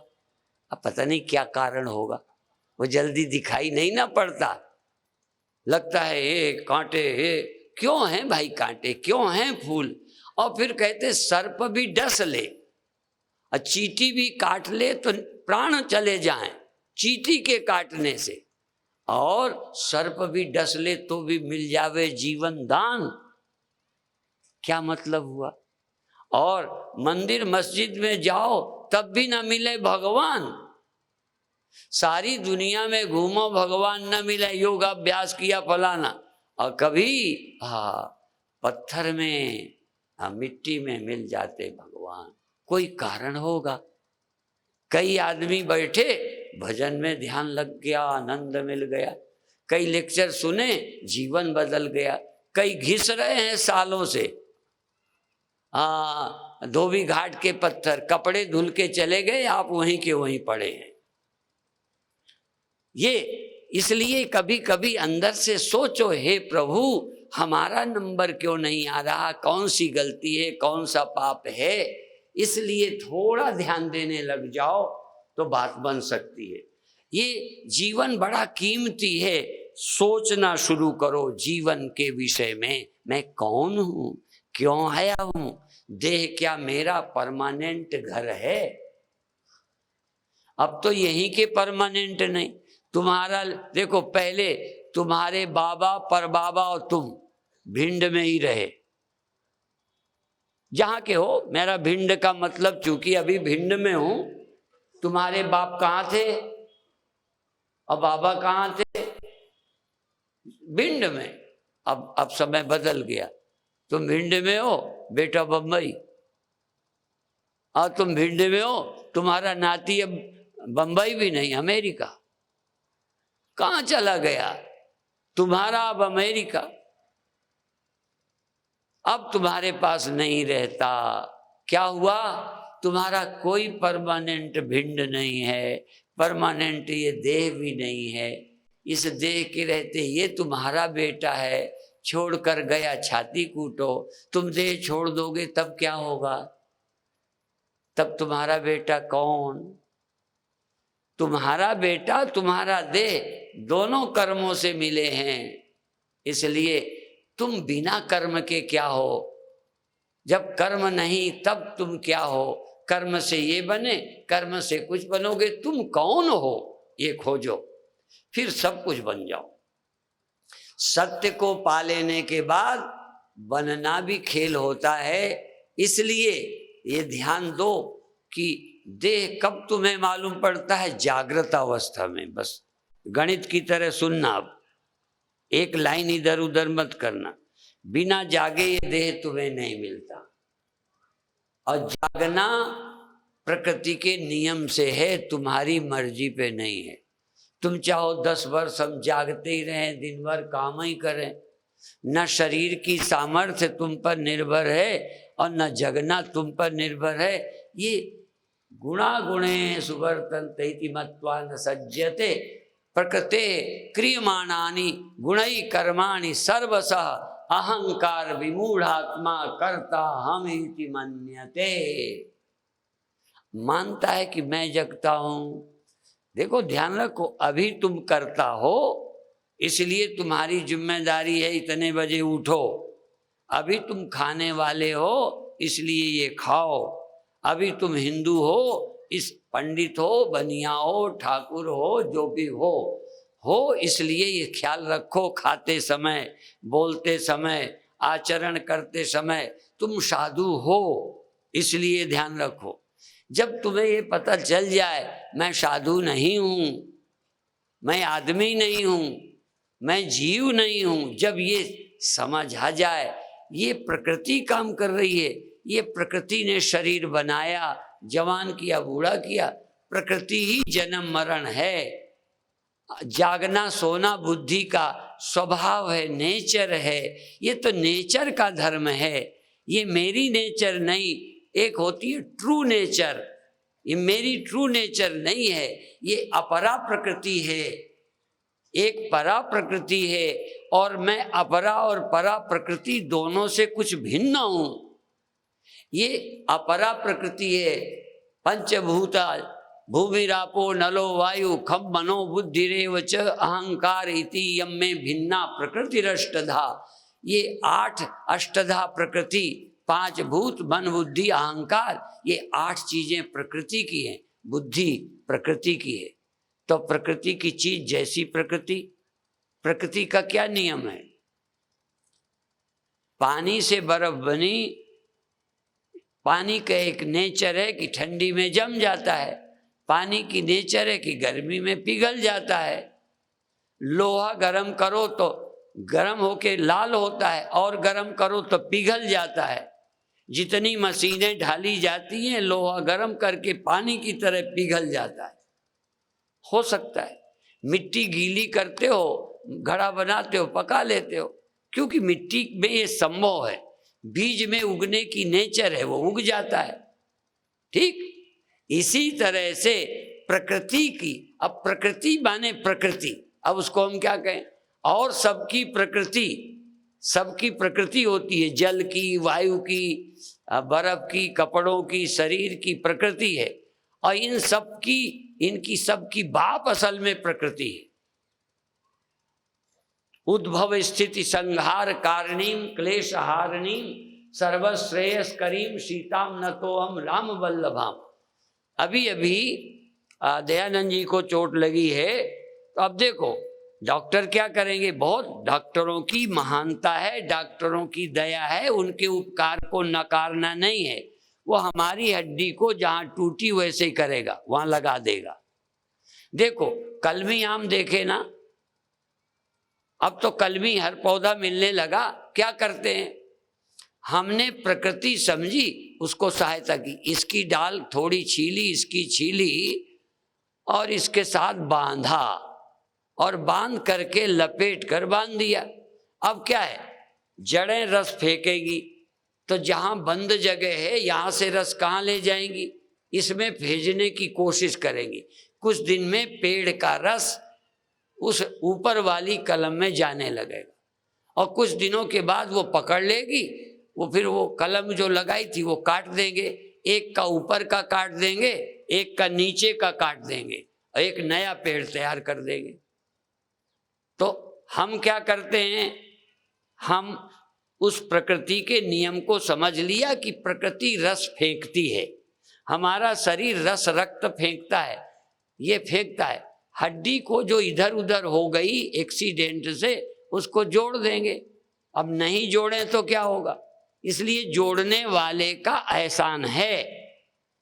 अब पता नहीं क्या कारण होगा, वो जल्दी दिखाई नहीं ना पड़ता। लगता है ये कांटे, ये क्यों हैं भाई कांटे, क्यों हैं फूल? और फिर कहते सर्प भी डस ले और चींटी भी काट ले तो प्राण चले जाएं चींटी के काटने से, और सर्प भी डस ले तो भी मिल जावे जीवन दान। क्या मतलब हुआ? और मंदिर मस्जिद में जाओ तब भी ना मिले भगवान, सारी दुनिया में घूमो भगवान न मिले, योगाभ्यास किया फलाना, और कभी पत्थर में मिट्टी में मिल जाते भगवान। कोई कारण होगा। कई आदमी बैठे भजन में ध्यान लग गया, आनंद मिल गया, कई लेक्चर सुने जीवन बदल गया, कई घिस रहे हैं सालों से धोबी घाट के पत्थर, कपड़े धुल के चले गए, आप वहीं के वहीं पड़े हैं। ये इसलिए कभी कभी अंदर से सोचो, हे प्रभु हमारा नंबर क्यों नहीं आ रहा, कौन सी गलती है, कौन सा पाप है, इसलिए थोड़ा ध्यान देने लग जाओ तो बात बन सकती है। ये जीवन बड़ा कीमती है, सोचना शुरू करो जीवन के विषय में। मैं कौन हूँ, क्यों आया हूँ, देह क्या मेरा परमानेंट घर है? अब तो यहीं के परमानेंट नहीं, तुम्हारा देखो, पहले तुम्हारे बाबा परबाबा और तुम भिंड में ही रहे, जहां के हो। मेरा भिंड का मतलब चूंकि अभी भिंड में हूं, तुम्हारे बाप कहाँ थे और बाबा कहाँ थे? भिंड में। अब समय बदल गया, तुम भिंड में हो, बेटा बम्बई, और तुम भिंड में हो, तुम्हारा नाती अब बम्बई भी नहीं, अमेरिका। कहाँ चला गया तुम्हारा अब अमेरिका? अब तुम्हारे पास नहीं रहता। क्या हुआ? तुम्हारा कोई परमानेंट भिंड नहीं है, परमानेंट ये देह भी नहीं है। इस देह के रहते ये तुम्हारा बेटा है, छोड़कर गया छाती कूटो। तुम देह छोड़ दोगे तब क्या होगा? तब तुम्हारा बेटा कौन? तुम्हारा बेटा तुम्हारा देह दोनों कर्मों से मिले हैं, इसलिए तुम बिना कर्म के क्या हो? जब कर्म नहीं तब तुम क्या हो? कर्म से ये बने, कर्म से कुछ बनोगे, तुम कौन हो ये खोजो, फिर सब कुछ बन जाओ। सत्य को पा लेने के बाद बनना भी खेल होता है। इसलिए ये ध्यान दो कि देह कब तुम्हें मालूम पड़ता है? जागृत अवस्था में। बस गणित की तरह सुनना, अब एक लाइन इधर उधर मत करना। बिना जागे ये देह तुम्हें नहीं मिलता, और जागना प्रकृति के नियम से है, तुम्हारी मर्जी पे नहीं है। तुम चाहो 10 वर्ष हम जागते ही रहें, दिन भर काम ही करें, न शरीर की सामर्थ्य तुम पर निर्भर है और न जगना तुम पर निर्भर है। ये गुणा गुणे सुवर्तन्ते मत्वा न सज्जते प्रकृते क्रियमाणानि गुणै कर्माणि सर्वशः अहंकार विमूढ़ात्मा कर्ता हम इति मन्यते। मानता है कि मैं जगता हूं। देखो ध्यान रखो, अभी तुम करता हो इसलिए तुम्हारी जिम्मेदारी है इतने बजे उठो। अभी तुम खाने वाले हो इसलिए ये खाओ। अभी तुम हिंदू हो, इस पंडित हो, बनिया हो, ठाकुर हो, जो भी हो इसलिए ये ख्याल रखो, खाते समय, बोलते समय, आचरण करते समय तुम साधु हो, इसलिए ध्यान रखो। जब तुम्हें ये पता चल जाए मैं साधु नहीं हूँ, मैं आदमी नहीं हूँ, मैं जीव नहीं हूँ, जब ये समझ आ जाए ये प्रकृति काम कर रही है, ये प्रकृति ने शरीर बनाया, जवान किया, बूढ़ा किया, प्रकृति ही जन्म मरण है। जागना सोना बुद्धि का स्वभाव है, नेचर है। ये तो नेचर का धर्म है, ये मेरी नेचर नहीं। एक होती है ट्रू नेचर, ये मेरी ट्रू नेचर नहीं है, ये अपरा प्रकृति है। एक परा प्रकृति है और मैं अपरा और परा प्रकृति दोनों से कुछ भिन्न हूं। ये अपरा प्रकृति है, पंचभूता भूमिरापो नलो वायु खम मनो बुद्धिरेव च अहंकार इति यम में भिन्ना प्रकृतिरष्टधा। ये 8 अष्टधा प्रकृति, 5 भूत, मन, बुद्धि, अहंकार, ये 8 चीजें प्रकृति की हैं, बुद्धि प्रकृति की है। तो प्रकृति की चीज जैसी प्रकृति, प्रकृति का क्या नियम है? पानी से बर्फ बनी, पानी का एक नेचर है कि ठंडी में जम जाता है, पानी की नेचर है कि गर्मी में पिघल जाता है। लोहा गर्म करो तो गर्म होके लाल होता है और गर्म करो तो पिघल जाता है। जितनी मशीनें ढाली जाती हैं, लोहा गर्म करके पानी की तरह पिघल जाता है। हो सकता है मिट्टी गीली करते हो, घड़ा बनाते हो, पका लेते हो, क्योंकि मिट्टी में ये संभव है, बीज में उगने की नेचर है, वो उग जाता है। ठीक इसी तरह से प्रकृति की, अब प्रकृति माने प्रकृति, अब उसको हम क्या कहें? और सबकी प्रकृति होती है, जल की, वायु की, बर्फ की, कपड़ों की, शरीर की प्रकृति है। और इनकी सबकी बाप असल में प्रकृति है। उद्भव स्थिति संहार कारणीम क्लेश हारणीम सर्वश्रेयस करीम सीताम नतोहम राम वल्लभाम। अभी दयानंद जी को चोट लगी है, तो अब देखो डॉक्टर क्या करेंगे? बहुत डॉक्टरों की महानता है, डॉक्टरों की दया है, उनके उपकार को नकारना नहीं है। वो हमारी हड्डी को जहाँ टूटी वैसे ही करेगा, वहाँ लगा देगा। देखो कलमी आम देखे ना, अब तो कलमी हर पौधा मिलने लगा। क्या करते हैं? हमने प्रकृति समझी, उसको सहायता की, इसकी डाल थोड़ी छीली, इसकी छीली और इसके साथ बांधा, और बांध करके लपेट कर बांध दिया। अब क्या है? जड़ें रस फेंकेगी, तो जहां बंद जगह है यहां से रस कहाँ ले जाएंगी? इसमें भेजने की कोशिश करेंगी। कुछ दिन में पेड़ का रस उस ऊपर वाली कलम में जाने लगेगा, और कुछ दिनों के बाद वो पकड़ लेगी। वो फिर वो कलम जो लगाई थी वो काट देंगे, एक का ऊपर का काट देंगे, एक का नीचे का काट देंगे, और एक नया पेड़ तैयार कर देंगे। तो हम क्या करते हैं? हम उस प्रकृति के नियम को समझ लिया कि प्रकृति रस फेंकती है। हमारा शरीर रस रक्त फेंकता है, ये फेंकता है। हड्डी को जो इधर उधर हो गई एक्सीडेंट से, उसको जोड़ देंगे। अब नहीं जोड़ें तो क्या होगा? इसलिए जोड़ने वाले का एहसान है,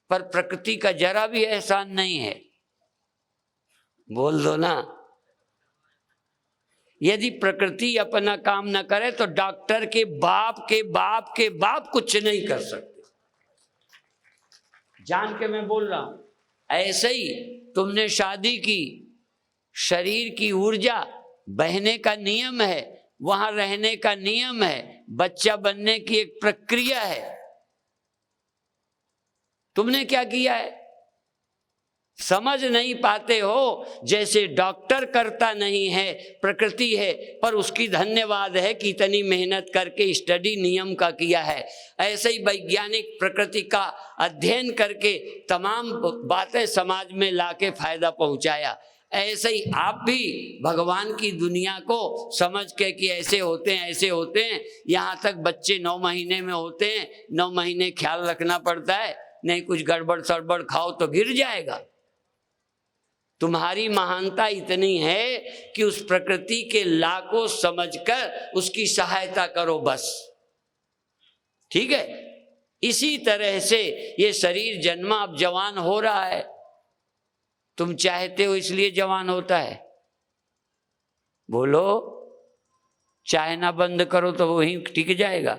पर प्रकृति का जरा भी एहसान नहीं है। बोल दो ना। यदि प्रकृति अपना काम न करे तो डॉक्टर के बाप के बाप के बाप कुछ नहीं कर सकते। जान के मैं बोल रहा हूं। ऐसे ही तुमने शादी की, शरीर की ऊर्जा बहने का नियम है, वहां रहने का नियम है, बच्चा बनने की एक प्रक्रिया है। तुमने क्या किया है? समझ नहीं पाते हो। जैसे डॉक्टर करता नहीं है, प्रकृति है, पर उसकी धन्यवाद है कि इतनी मेहनत करके स्टडी नियम का किया है। ऐसे ही वैज्ञानिक प्रकृति का अध्ययन करके तमाम बातें समाज में लाके फायदा पहुंचाया। ऐसे ही आप भी भगवान की दुनिया को समझ के कि ऐसे होते हैं, ऐसे होते हैं। यहाँ तक बच्चे 9 महीने में होते हैं, 9 महीने ख्याल रखना पड़ता है, नहीं कुछ गड़बड़ सड़बड़ खाओ तो गिर जाएगा। तुम्हारी महानता इतनी है कि उस प्रकृति के ला को समझकर उसकी सहायता करो बस। ठीक है? इसी तरह से ये शरीर जन्मा, अब जवान हो रहा है। तुम चाहते हो इसलिए जवान होता है। बोलो, चाहना बंद करो तो वहीं टिक जाएगा।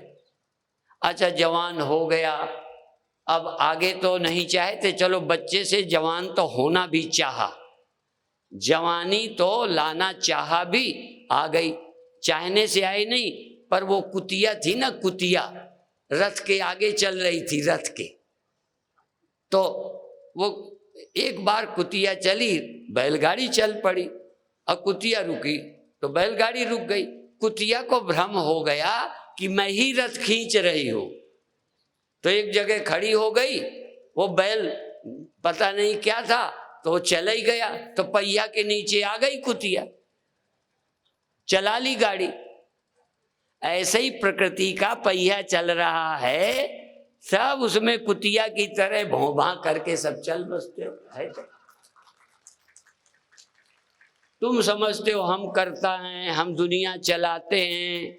अच्छा, जवान हो गया, अब आगे तो नहीं चाहते, चलो बच्चे से जवान तो होना भी चाहा, जवानी तो लाना चाहा भी, आ गई। चाहने से आई नहीं, पर वो कुतिया थी ना, कुतिया रथ के आगे चल रही थी, रथ के, तो वो एक बार कुतिया चली, बैलगाड़ी चल पड़ी, और कुतिया रुकी तो बैलगाड़ी रुक गई। कुतिया को भ्रम हो गया कि मैं ही रथ खींच रही हूं, तो एक जगह खड़ी हो गई। वो बैल पता नहीं क्या था, तो चला ही गया, तो पहिया के नीचे आ गई कुतिया, चला ली गाड़ी। ऐसे ही प्रकृति का पहिया चल रहा है, सब उसमें कुतिया की तरह भौं भां करके सब चल बसते है। तुम समझते हो हम करता हैं, हम दुनिया चलाते हैं।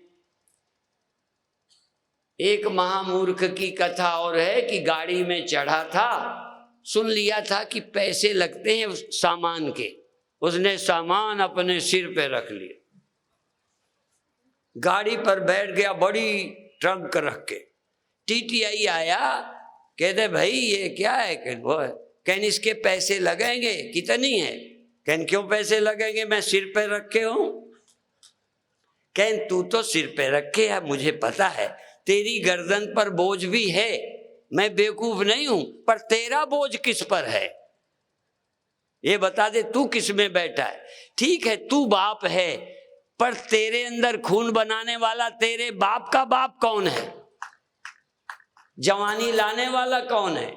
एक महामूर्ख की कथा और है कि गाड़ी में चढ़ा था, सुन लिया था कि पैसे लगते हैं उस सामान के, उसने सामान अपने सिर पे रख लिया, गाड़ी पर बैठ गया, बड़ी ट्रंक रख के। टीटीआई आया, कहते भाई ये क्या है? वो है, कहन इसके पैसे लगेंगे, कितनी है? कहन क्यों पैसे लगेंगे, मैं सिर पे रखे हूं। कहन तू तो सिर पे रखे है, मुझे पता है, तेरी गर्दन पर बोझ भी है, मैं बेवकूफ नहीं हूं, पर तेरा बोझ किस पर है ये बता दे, तू किस में बैठा है? ठीक है तू बाप है, पर तेरे अंदर खून बनाने वाला तेरे बाप का बाप कौन है? जवानी लाने वाला कौन है?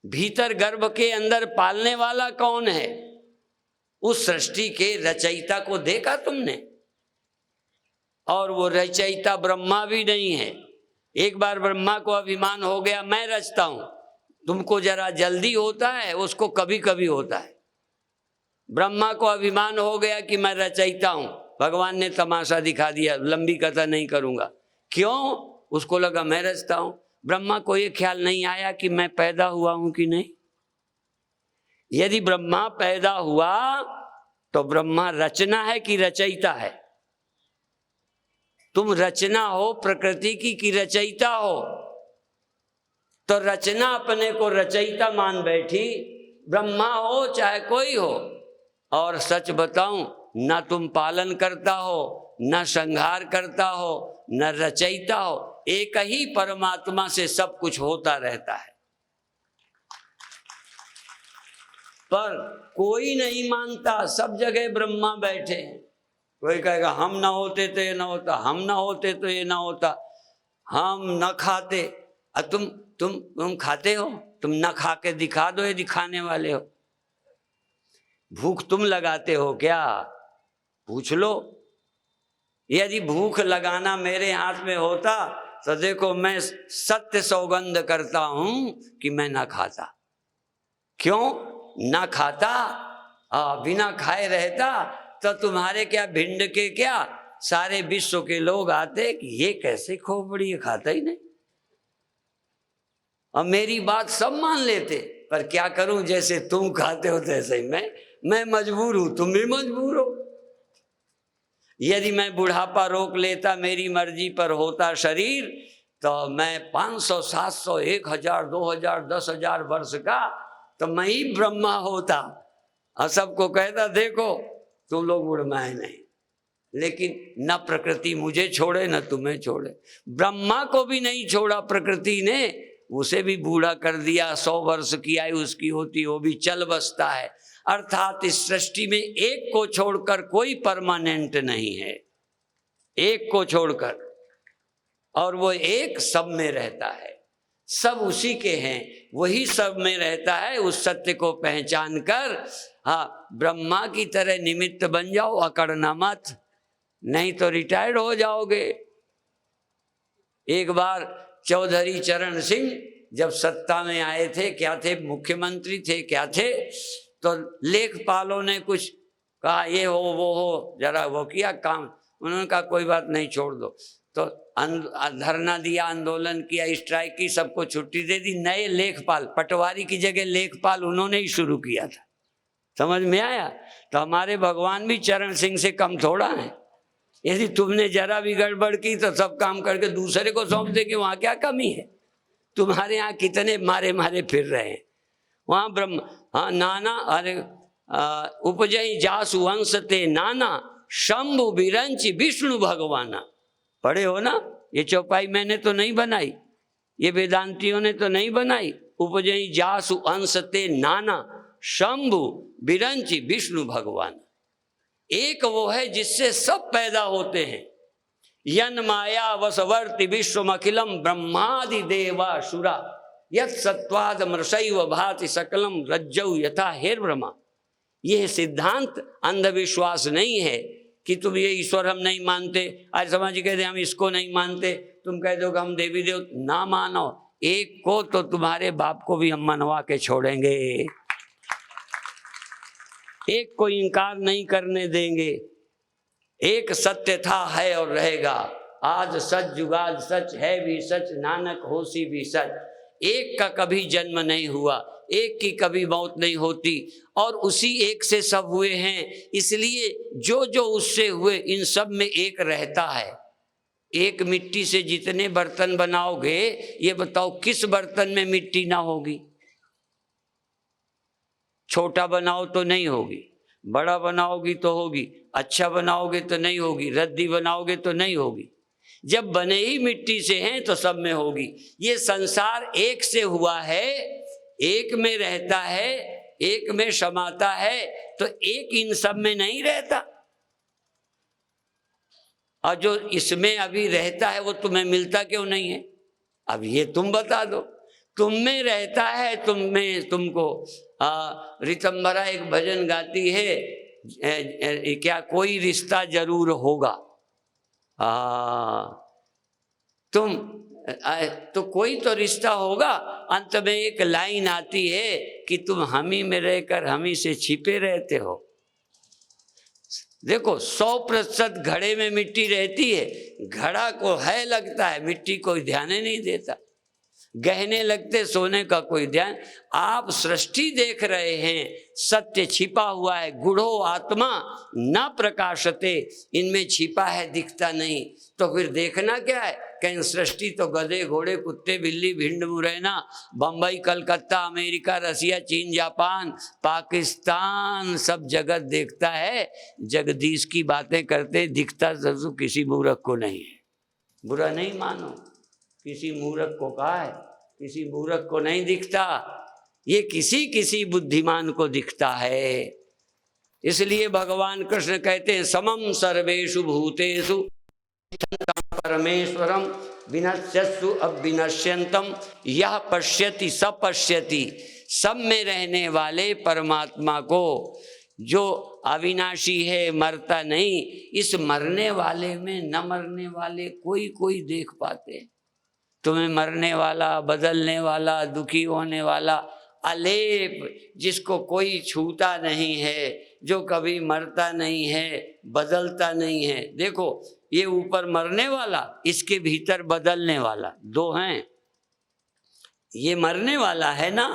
भीतर गर्भ के अंदर पालने वाला कौन है? उस सृष्टि के रचयिता को देखा तुमने? और वो रचयिता ब्रह्मा भी नहीं है। एक बार ब्रह्मा को अभिमान हो गया, मैं रचता हूं, तुमको जरा जल्दी होता है, उसको कभी कभी होता है। ब्रह्मा को अभिमान हो गया कि मैं रचयिता हूं, भगवान ने तमाशा दिखा दिया, लंबी कथा नहीं करूंगा। क्यों? उसको लगा मैं रचता हूं। ब्रह्मा को ये ख्याल नहीं आया कि मैं पैदा हुआ हूं कि नहीं। यदि ब्रह्मा पैदा हुआ तो ब्रह्मा रचना है कि रचयिता है? तुम रचना हो प्रकृति की कि रचयिता हो? तो रचना अपने को रचयिता मान बैठी, ब्रह्मा हो चाहे कोई हो। और सच बताऊं, न तुम पालन करता हो, न संहार करता हो, न रचयिता हो, एक ही परमात्मा से सब कुछ होता रहता है। पर कोई नहीं मानता, सब जगह ब्रह्मा बैठे हैं। कोई कहेगा हम ना होते तो ये ना होता, हम ना होते तो ये ना होता, हम न खाते। तुम खाते हो? तुम न खा के दिखा दो यदि खाने वाले हो। भूख तुम लगाते हो क्या? पूछ लो। यदि भूख लगाना मेरे हाथ में होता तो देखो मैं सत्य सौगंध करता हूं कि मैं ना खाता। क्यों ना खाता? बिना खाए रहता तो तुम्हारे क्या भिंड के क्या सारे विश्व के लोग आते कि ये कैसे खोपड़ी खाता ही नहीं, और मेरी बात सब मान लेते। पर क्या करूं, जैसे तुम खाते हो तैसे ही मैं मजबूर हूं, तुम भी मजबूर हो। यदि मैं बुढ़ापा रोक लेता, मेरी मर्जी पर होता शरीर, तो मैं 500, 700, 1000, 2000, 10,000 वर्ष का तो मैं ही ब्रह्मा होता और सबको कहता देखो तुम लोग बुढ़माए नहीं। लेकिन न प्रकृति मुझे छोड़े न तुम्हें छोड़े। ब्रह्मा को भी नहीं छोड़ा प्रकृति ने, उसे भी बूढ़ा कर दिया। 100 वर्ष की आयु उसकी होती, वो भी चल बसता है। अर्थात इस सृष्टि में एक को छोड़कर कोई परमानेंट नहीं है, एक को छोड़कर, और वो एक सब में रहता है, सब उसी के हैं, वही सब में रहता है। उस सत्य को पहचान कर ब्रह्मा की तरह निमित्त बन जाओ, अकड़ना मत, नहीं तो रिटायर्ड हो जाओगे। एक बार चौधरी चरण सिंह जब सत्ता में आए थे, क्या थे, मुख्यमंत्री थे क्या थे, तो लेखपालों ने कुछ कहा ये हो वो हो, जरा वो किया काम। उन्होंने कहा कोई बात नहीं, छोड़ दो। तो धरना दिया, आंदोलन किया, स्ट्राइक की, सबको छुट्टी दे दी। नए लेखपाल, पटवारी की जगह लेखपाल उन्होंने ही शुरू किया था। समझ में आया? तो हमारे भगवान भी चरण सिंह से कम थोड़ा है। यदि तुमने जरा भी गड़बड़ की तो सब काम करके दूसरे को सौंप दे कि वहां क्या कमी है। तुम्हारे यहाँ कितने मारे मारे फिर रहे हैं, वहां ब्रह्म नाना अरे उपजई जासु वंश ते नाना शंभु बिरंच विष्णु भगवाना। पढ़े हो ना? ये चौपाई मैंने तो नहीं बनाई, ये वेदांतियों ने तो नहीं बनाई। उपजई जासु अंश ते नाना शंभु बिरंच विष्णु भगवान। एक वो है जिससे सब पैदा होते हैं। यन माया वसवर्ति विश्वमखिलम ब्रह्मादि देवासुरा यत् सत्वाद मृषैव भाति सकलम रज्जौ यथा हेर ब्रह्मा। यह सिद्धांत अंधविश्वास नहीं है कि तुम ये ईश्वर हम नहीं मानते। आज समाज जी कहते हम इसको नहीं मानते, तुम कह दो कि हम देवी देव ना मानो। एक को तो तुम्हारे बाप को भी हम मनवा के छोड़ेंगे। एक को इनकार नहीं करने देंगे। एक सत्य था, है और रहेगा, आज सच जुगाद सच है भी सच, नानक होसी भी सच। एक का कभी जन्म नहीं हुआ, एक की कभी मौत नहीं होती, और उसी एक से सब हुए हैं, इसलिए जो जो उससे हुए इन सब में एक रहता है। एक मिट्टी से जितने बर्तन बनाओगे, ये बताओ किस बर्तन में मिट्टी ना होगी? छोटा बनाओ तो नहीं होगी, बड़ा बनाओगी तो होगी, अच्छा बनाओगे तो नहीं होगी, रद्दी बनाओगे तो नहीं होगी। जब बने ही मिट्टी से हैं तो सब में होगी। ये संसार एक से हुआ है, एक में रहता है, एक में समाता है, तो एक इन सब में नहीं रहता। और जो इसमें अभी रहता है वो तुम्हें मिलता क्यों नहीं है? अब ये तुम बता दो। तुम में रहता है, तुम में, तुमको रितंबरा एक भजन गाती है, क्या कोई रिश्ता जरूर होगा। तुम तो कोई तो रिश्ता होगा। अंत में एक लाइन आती है कि तुम हम ही में रहकर हम ही से छिपे रहते हो। देखो 100% घड़े में मिट्टी रहती है, घड़ा को है लगता है, मिट्टी कोई ध्यान ही नहीं देता। गहने लगते, सोने का कोई ध्यान। आप सृष्टि देख रहे हैं, सत्य छिपा हुआ है। गूढ़ो आत्मा न प्रकाशते, इनमें छिपा है, दिखता नहीं। तो फिर देखना क्या है? कहीं सृष्टि तो गधे घोड़े कुत्ते बिल्ली भिंड मुरैना बम्बई कलकत्ता अमेरिका रसिया चीन जापान पाकिस्तान सब जगत देखता है। जगदीश की बातें करते, दिखता तो किसी मूर्ख को नहीं है। बुरा नहीं मानो, किसी मूर्ख को कहा है, किसी मूर्ख को नहीं दिखता, ये किसी किसी बुद्धिमान को दिखता है। इसलिए भगवान कृष्ण कहते हैं समम सर्वेषु भूतेषु परमेश्वरम विनश्यत्सु अविनश्यंतम यह पश्यति स पश्यति। सब में रहने वाले परमात्मा को, जो अविनाशी है, मरता नहीं, इस मरने वाले में न मरने वाले कोई कोई देख पाते। तुम्हें मरने वाला, बदलने वाला, दुखी होने वाला, अलेप, जिसको कोई छूता नहीं है, जो कभी मरता नहीं है, बदलता नहीं है। देखो ये ऊपर मरने वाला, इसके भीतर बदलने वाला, दो हैं। ये मरने वाला है ना,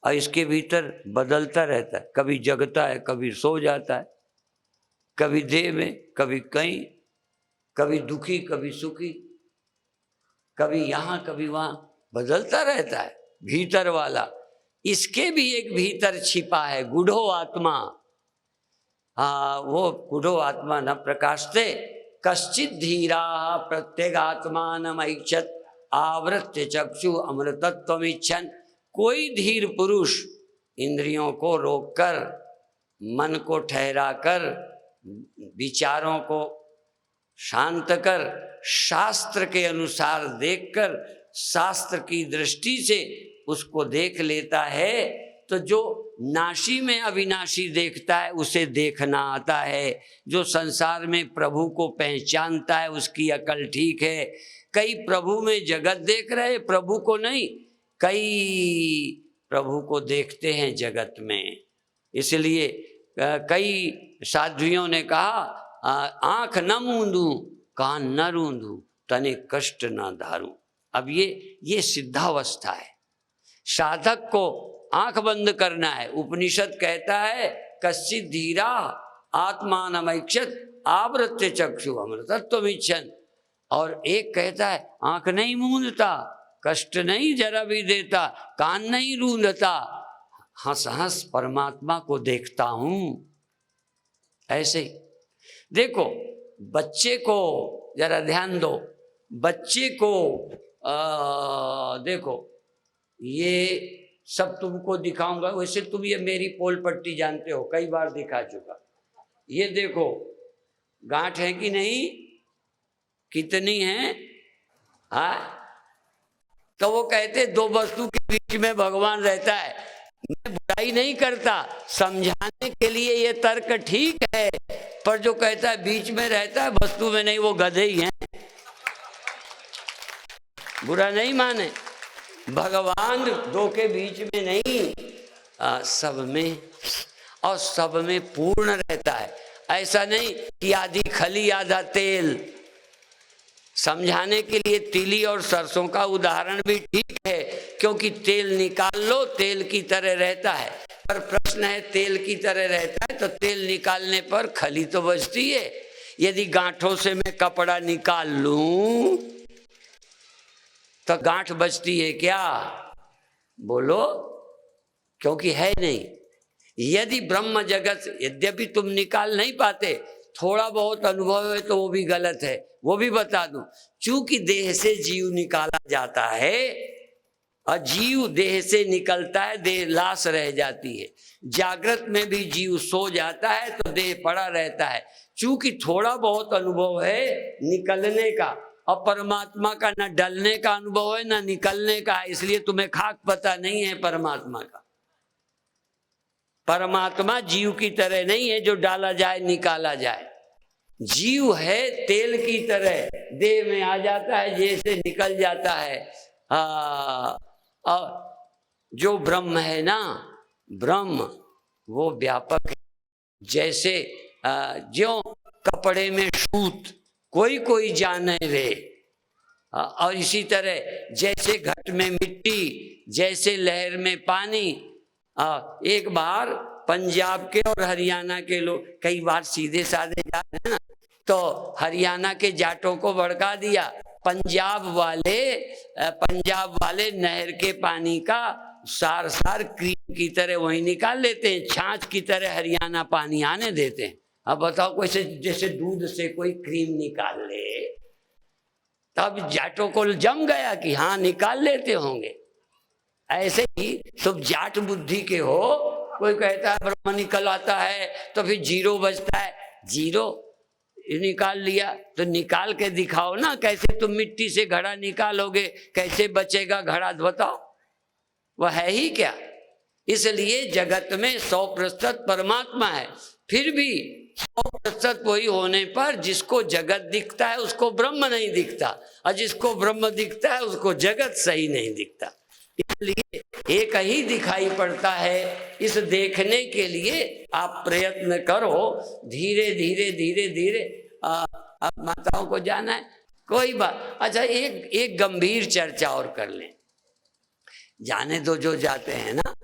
और इसके भीतर बदलता रहता है, कभी जगता है, कभी सो जाता है, कभी देह में, कभी कहीं, कभी दुखी, कभी सुखी, कभी यहाँ कभी वहाँ, बदलता रहता है भीतर वाला। इसके भी एक भीतर छिपा है गूढ़ो आत्मा। वो गूढ़ो आत्मा न प्रकाशते कश्चित धीरा प्रत्यगात्मानमैक्षत आवृत्य चक्षु अमृतत्वमिच्छन्। कोई धीर पुरुष इंद्रियों को रोककर, मन को ठहराकर, विचारों को शांत कर, शास्त्र के अनुसार देखकर, शास्त्र की दृष्टि से उसको देख लेता है, तो जो नाशी में अविनाशी देखता है उसे देखना आता है। जो संसार में प्रभु को पहचानता है उसकी अकल ठीक है। कई प्रभु में जगत देख रहे, प्रभु को नहीं, कई प्रभु को देखते हैं जगत में। इसलिए कई साध्वियों ने कहा आंख न मूंदूं कान न रूंदूं तने कष्ट न धारूं। अब ये सिद्धावस्था है। साधक को आंख बंद करना है। उपनिषद कहता है कश्चित धीरा आत्मानमैक्षत आवृत्य चक्षु अमृतत्वमिच्छन्। और एक कहता है आंख नहीं मूंदता, कष्ट नहीं जरा भी देता, कान नहीं रूंदता, हंस हंस परमात्मा को देखता हूं। ऐसे ही देखो, बच्चे को जरा ध्यान दो, बच्चे को देखो, ये सब तुमको दिखाऊंगा। वैसे तुम ये मेरी पोल पट्टी जानते हो, कई बार दिखा चुका। ये देखो गांठ है कि नहीं, कितनी है? हाँ, तो वो कहते दो वस्तु के बीच में भगवान रहता है। मैं बुराई नहीं करता, समझाने के लिए ये तर्क ठीक है, पर जो कहता है बीच में रहता है वस्तु में नहीं, वो गधे ही हैं। बुरा नहीं माने, भगवान दो के बीच में नहीं, सब में। और सब में पूर्ण रहता है। ऐसा नहीं कि आधी खली आधा तेल। समझाने के लिए तिली और सरसों का उदाहरण भी ठीक है, क्योंकि तेल निकाल लो तेल की तरह रहता है, पर प्रश्न है तेल की तरह रहता है तो तेल निकालने पर खली तो बचती है। यदि गांठों से मैं कपड़ा निकाल लूं तो गांठ बचती है क्या? बोलो, क्योंकि है नहीं। यदि ब्रह्म जगत, यद्यपि तुम निकाल नहीं पाते, थोड़ा बहुत अनुभव है तो वो भी गलत है, वो भी बता दूं। चूंकि देह से जीव निकाला जाता है और जीव देह से निकलता है, देह लाश रह जाती है। जागृत में भी जीव सो जाता है तो देह पड़ा रहता है। चूंकि थोड़ा बहुत अनुभव है निकलने का, और परमात्मा का न डलने का अनुभव है न निकलने का, इसलिए तुम्हें खाक पता नहीं है परमात्मा का। परमात्मा जीव की तरह नहीं है जो डाला जाए निकाला जाए। जीव है तेल की तरह, देह में आ जाता है जैसे निकल जाता है। और जो ब्रह्म है ना, ब्रह्म वो व्यापक है। जैसे जो कपड़े में सूत कोई कोई जाने रे, और इसी तरह जैसे घट में मिट्टी, जैसे लहर में पानी। एक बार पंजाब के और हरियाणा के लोग कई बार सीधे साधे जाते हैं ना, तो हरियाणा के जाटों को भड़का दिया। पंजाब वाले नहर के पानी का सार सार क्रीम की तरह वही निकाल लेते हैं, छाछ की तरह हरियाणा पानी आने देते हैं। अब बताओ कैसे, जैसे दूध से कोई क्रीम निकाल ले, तब जाटों को जम गया कि हाँ निकाल लेते होंगे। ऐसे ही तुम जाट बुद्धि के हो, कोई कहता है ब्रह्म निकल आता है तो फिर जीरो बचता है, जीरो निकाल लिया तो निकाल के दिखाओ ना, कैसे तुम मिट्टी से घड़ा निकालोगे, कैसे बचेगा घड़ा, बताओ। वह है ही क्या? इसलिए जगत में 100% परमात्मा है, फिर भी 100% वही होने पर जिसको जगत दिखता है उसको ब्रह्म नहीं दिखता, और जिसको ब्रह्म दिखता है उसको जगत सही नहीं दिखता। इसलिए एक ही दिखाई पड़ता है। इस देखने के लिए आप प्रयत्न करो, धीरे धीरे धीरे धीरे। अब माताओं को जाना है, कोई बात। अच्छा, एक गंभीर चर्चा और कर लें, जाने दो जो जाते हैं ना,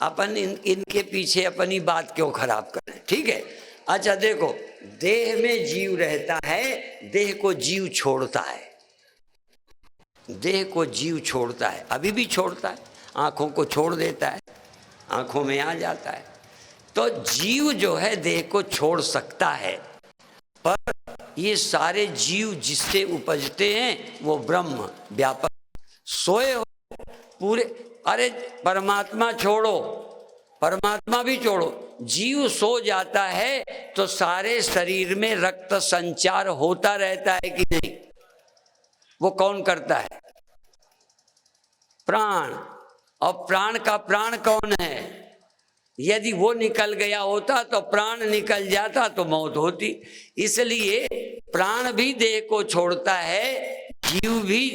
अपन इनके पीछे अपनी बात क्यों खराब करें, ठीक है। अच्छा देखो, देह में जीव रहता है, देह को जीव छोड़ता है, देह को जीव छोड़ता है, अभी भी छोड़ता है, आंखों को छोड़ देता है, आंखों में आ जाता है। तो जीव जो है देह को छोड़ सकता है, पर ये सारे जीव जिससे उपजते हैं वो ब्रह्म व्यापक। सोए हो पूरे, अरे परमात्मा छोड़ो, परमात्मा भी छोड़ो, जीव सो जाता है तो सारे शरीर में रक्त संचार होता रहता है कि नहीं? वो कौन करता है? प्राण। और प्राण का प्राण कौन है? यदि वो निकल गया होता तो प्राण निकल जाता तो मौत होती। इसलिए प्राण भी देह को छोड़ता है, जीव भी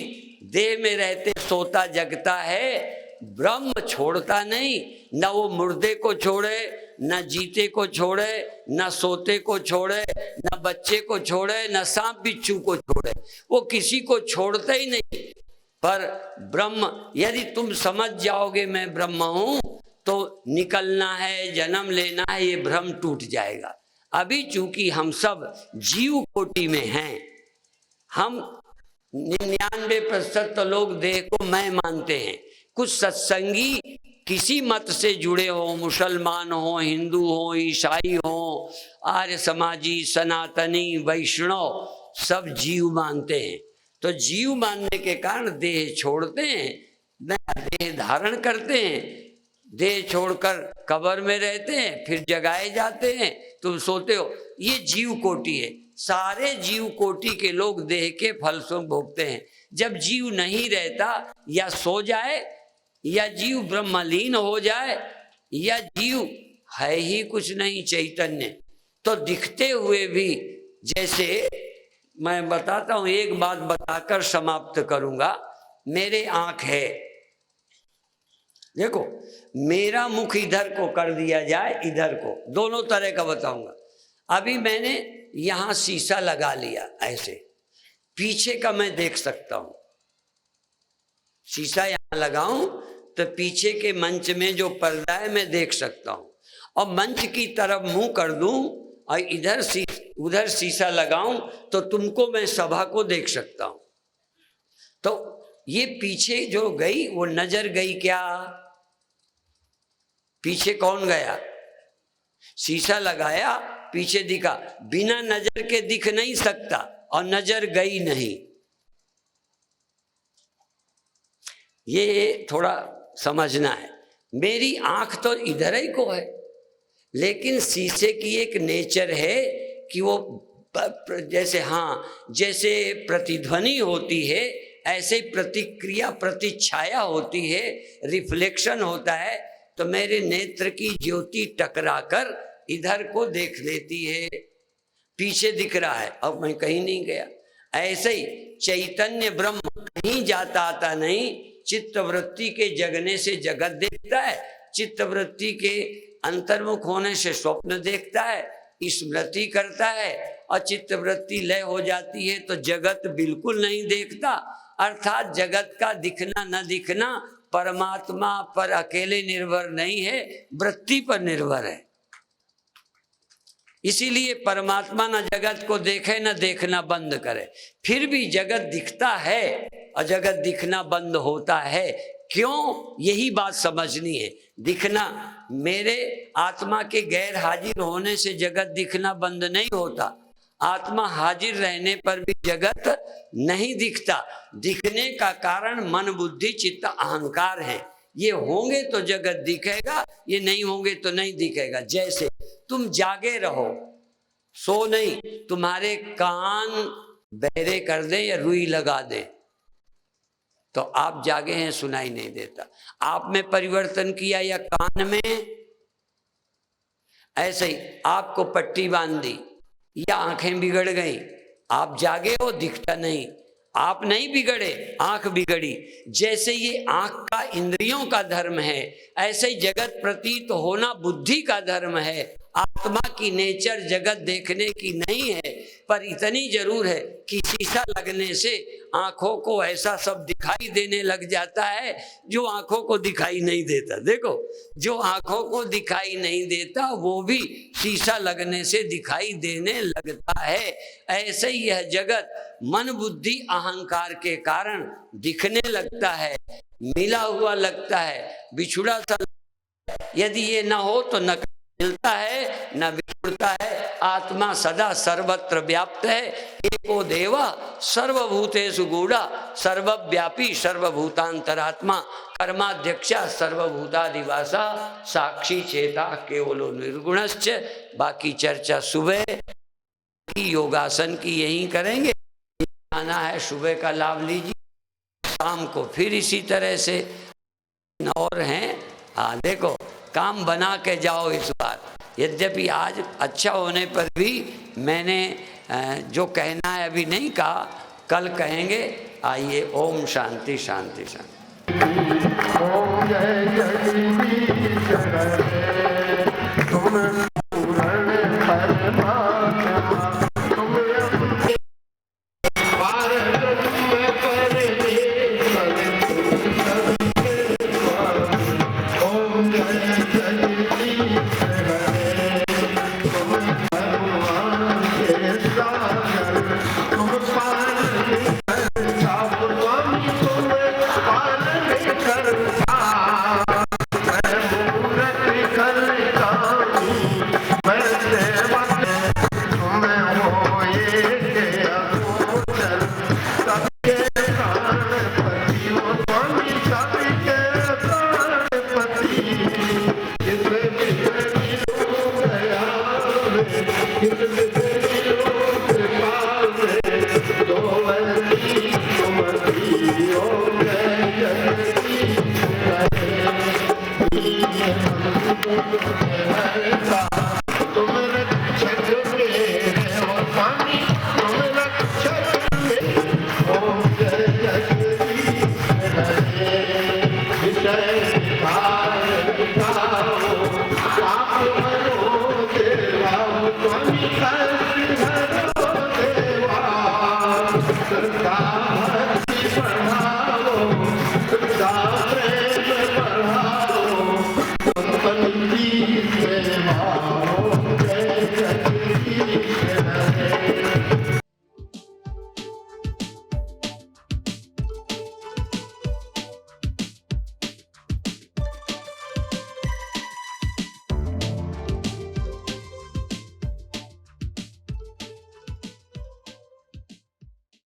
देह में रहते सोता जगता है, ब्रह्म छोड़ता नहीं। न वो मुर्दे को छोड़े, न जीते को छोड़े, न सोते को छोड़े, न बच्चे को छोड़े, न सांप बिच्छू को छोड़े, वो किसी को छोड़ता ही नहीं। पर ब्रह्म, यदि तुम समझ जाओगे मैं ब्रह्म हूं, तो निकलना है, जन्म लेना है, ये भ्रम टूट जाएगा। अभी चूंकि हम सब जीव कोटि में हैं, हम 99% तो लोग देह को मैं मानते हैं। कुछ सत्संगी किसी मत से जुड़े हो, मुसलमान हो, हिंदू हो, ईसाई हो, आर्य समाजी, सनातनी, वैष्णव, सब जीव मानते हैं। तो जीव मानने के कारण देह छोड़ते हैं, नया देह धारण करते हैं, देह छोड़कर कब्र में रहते हैं, फिर जगाए जाते हैं, तुम सोते हो। ये जीव कोटि है। सारे जीव कोटि के लोग देह के फल स्वरूप भोगते हैं। जब जीव नहीं रहता, या सो जाए, या जीव ब्रह्मलीन हो जाए, या जीव है ही कुछ नहीं चैतन्य, तो दिखते हुए भी, जैसे मैं बताता हूं, एक बात बताकर समाप्त करूंगा। मेरे आंख है, देखो, मेरा मुख इधर को कर दिया जाए, इधर को, दोनों तरह का बताऊंगा। अभी मैंने यहां शीशा लगा लिया, ऐसे पीछे का मैं देख सकता हूं। शीशा यहां लगाऊं तो पीछे के मंच में जो पर्दा है मैं देख सकता हूं, और मंच की तरफ मुंह कर दूं और उधर शीशा लगाऊं तो तुमको मैं सभा को देख सकता हूं। तो ये पीछे जो गई वो नजर गई क्या? पीछे कौन गया? शीशा लगाया, पीछे दिखा, बिना नजर के दिख नहीं सकता, और नजर गई नहीं। ये थोड़ा समझना है। मेरी आंख तो इधर ही को है, लेकिन शीशे की एक नेचर है कि वो जैसे, हाँ, जैसे प्रतिध्वनि होती है ऐसे प्रतिक्रिया, प्रतिछाया होती है, रिफ्लेक्शन होता है। तो मेरे नेत्र की ज्योति टकराकर इधर को देख लेती है, पीछे दिख रहा है, अब मैं कहीं नहीं गया। ऐसे ही चैतन्य ब्रह्म कहीं जाता आता नहीं, चित्तवृत्ति के जगने से जगत देखता है, चित्तवृत्ति के अंतर्मुख होने से स्वप्न देखता है, स्मृति करता है, और चित्तवृत्ति लय हो जाती है तो जगत बिल्कुल नहीं देखता। अर्थात जगत का दिखना न दिखना परमात्मा पर अकेले निर्भर नहीं है, वृत्ति पर निर्भर है। इसीलिए परमात्मा न जगत को देखे न देखना बंद करे, फिर भी जगत दिखता है और जगत दिखना बंद होता है। क्यों? यही बात समझनी है। दिखना, मेरे आत्मा के गैर हाजिर होने से जगत दिखना बंद नहीं होता, आत्मा हाजिर रहने पर भी जगत नहीं दिखता। दिखने का कारण मन, बुद्धि, चित्त, अहंकार है। ये होंगे तो जगत दिखेगा, ये नहीं होंगे तो नहीं दिखेगा। जैसे तुम जागे रहो, सो नहीं, तुम्हारे कान बहरे कर दे या रुई लगा दे तो आप जागे हैं, सुनाई नहीं देता। आप में परिवर्तन किया या कान में, ऐसे ही आपको पट्टी बांध दी या आंखें बिगड़ गई, आप जागे हो, दिखता नहीं। आप नहीं बिगड़े, आंख बिगड़ी। जैसे ये आंख का इंद्रियों का धर्म है, ऐसे ही जगत प्रतीत होना बुद्धि का धर्म है। आत्मा की नेचर जगत देखने की नहीं है, पर इतनी जरूर है कि शीशा लगने से आंखों को ऐसा सब दिखाई देने लग जाता है जो आंखों को दिखाई नहीं देता। देखो, जो आंखों को दिखाई नहीं देता वो भी शीशा लगने से दिखाई देने लगता है। ऐसे ही यह जगत मन, बुद्धि, अहंकार के कारण दिखने लगता है, मिला हुआ लगता है, बिछुड़ा सा। यदि ये न हो तो न मिलता है न बिछुड़ता है। आत्मा सदा सर्वत्र व्याप्त है। एको देवा सर्वभूतेषु गूढ़ा, सर्वव्यापी सर्वभूतांतरात्मा, कर्माध्यक्षा सर्वभूतादिवासा, साक्षी चेता केवलो निर्गुणश्च। बाकी चर्चा सुबह की योगासन की यही करेंगे। आना है, सुबह का लाभ लीजिए, शाम को फिर इसी तरह से और हैं। हाँ, देखो, काम बना के जाओ इस बार। यद्यपि आज अच्छा होने पर भी मैंने जो कहना है अभी नहीं कहा, कल कहेंगे। आइए, ओम शांति शांति शांति। ओम जय जय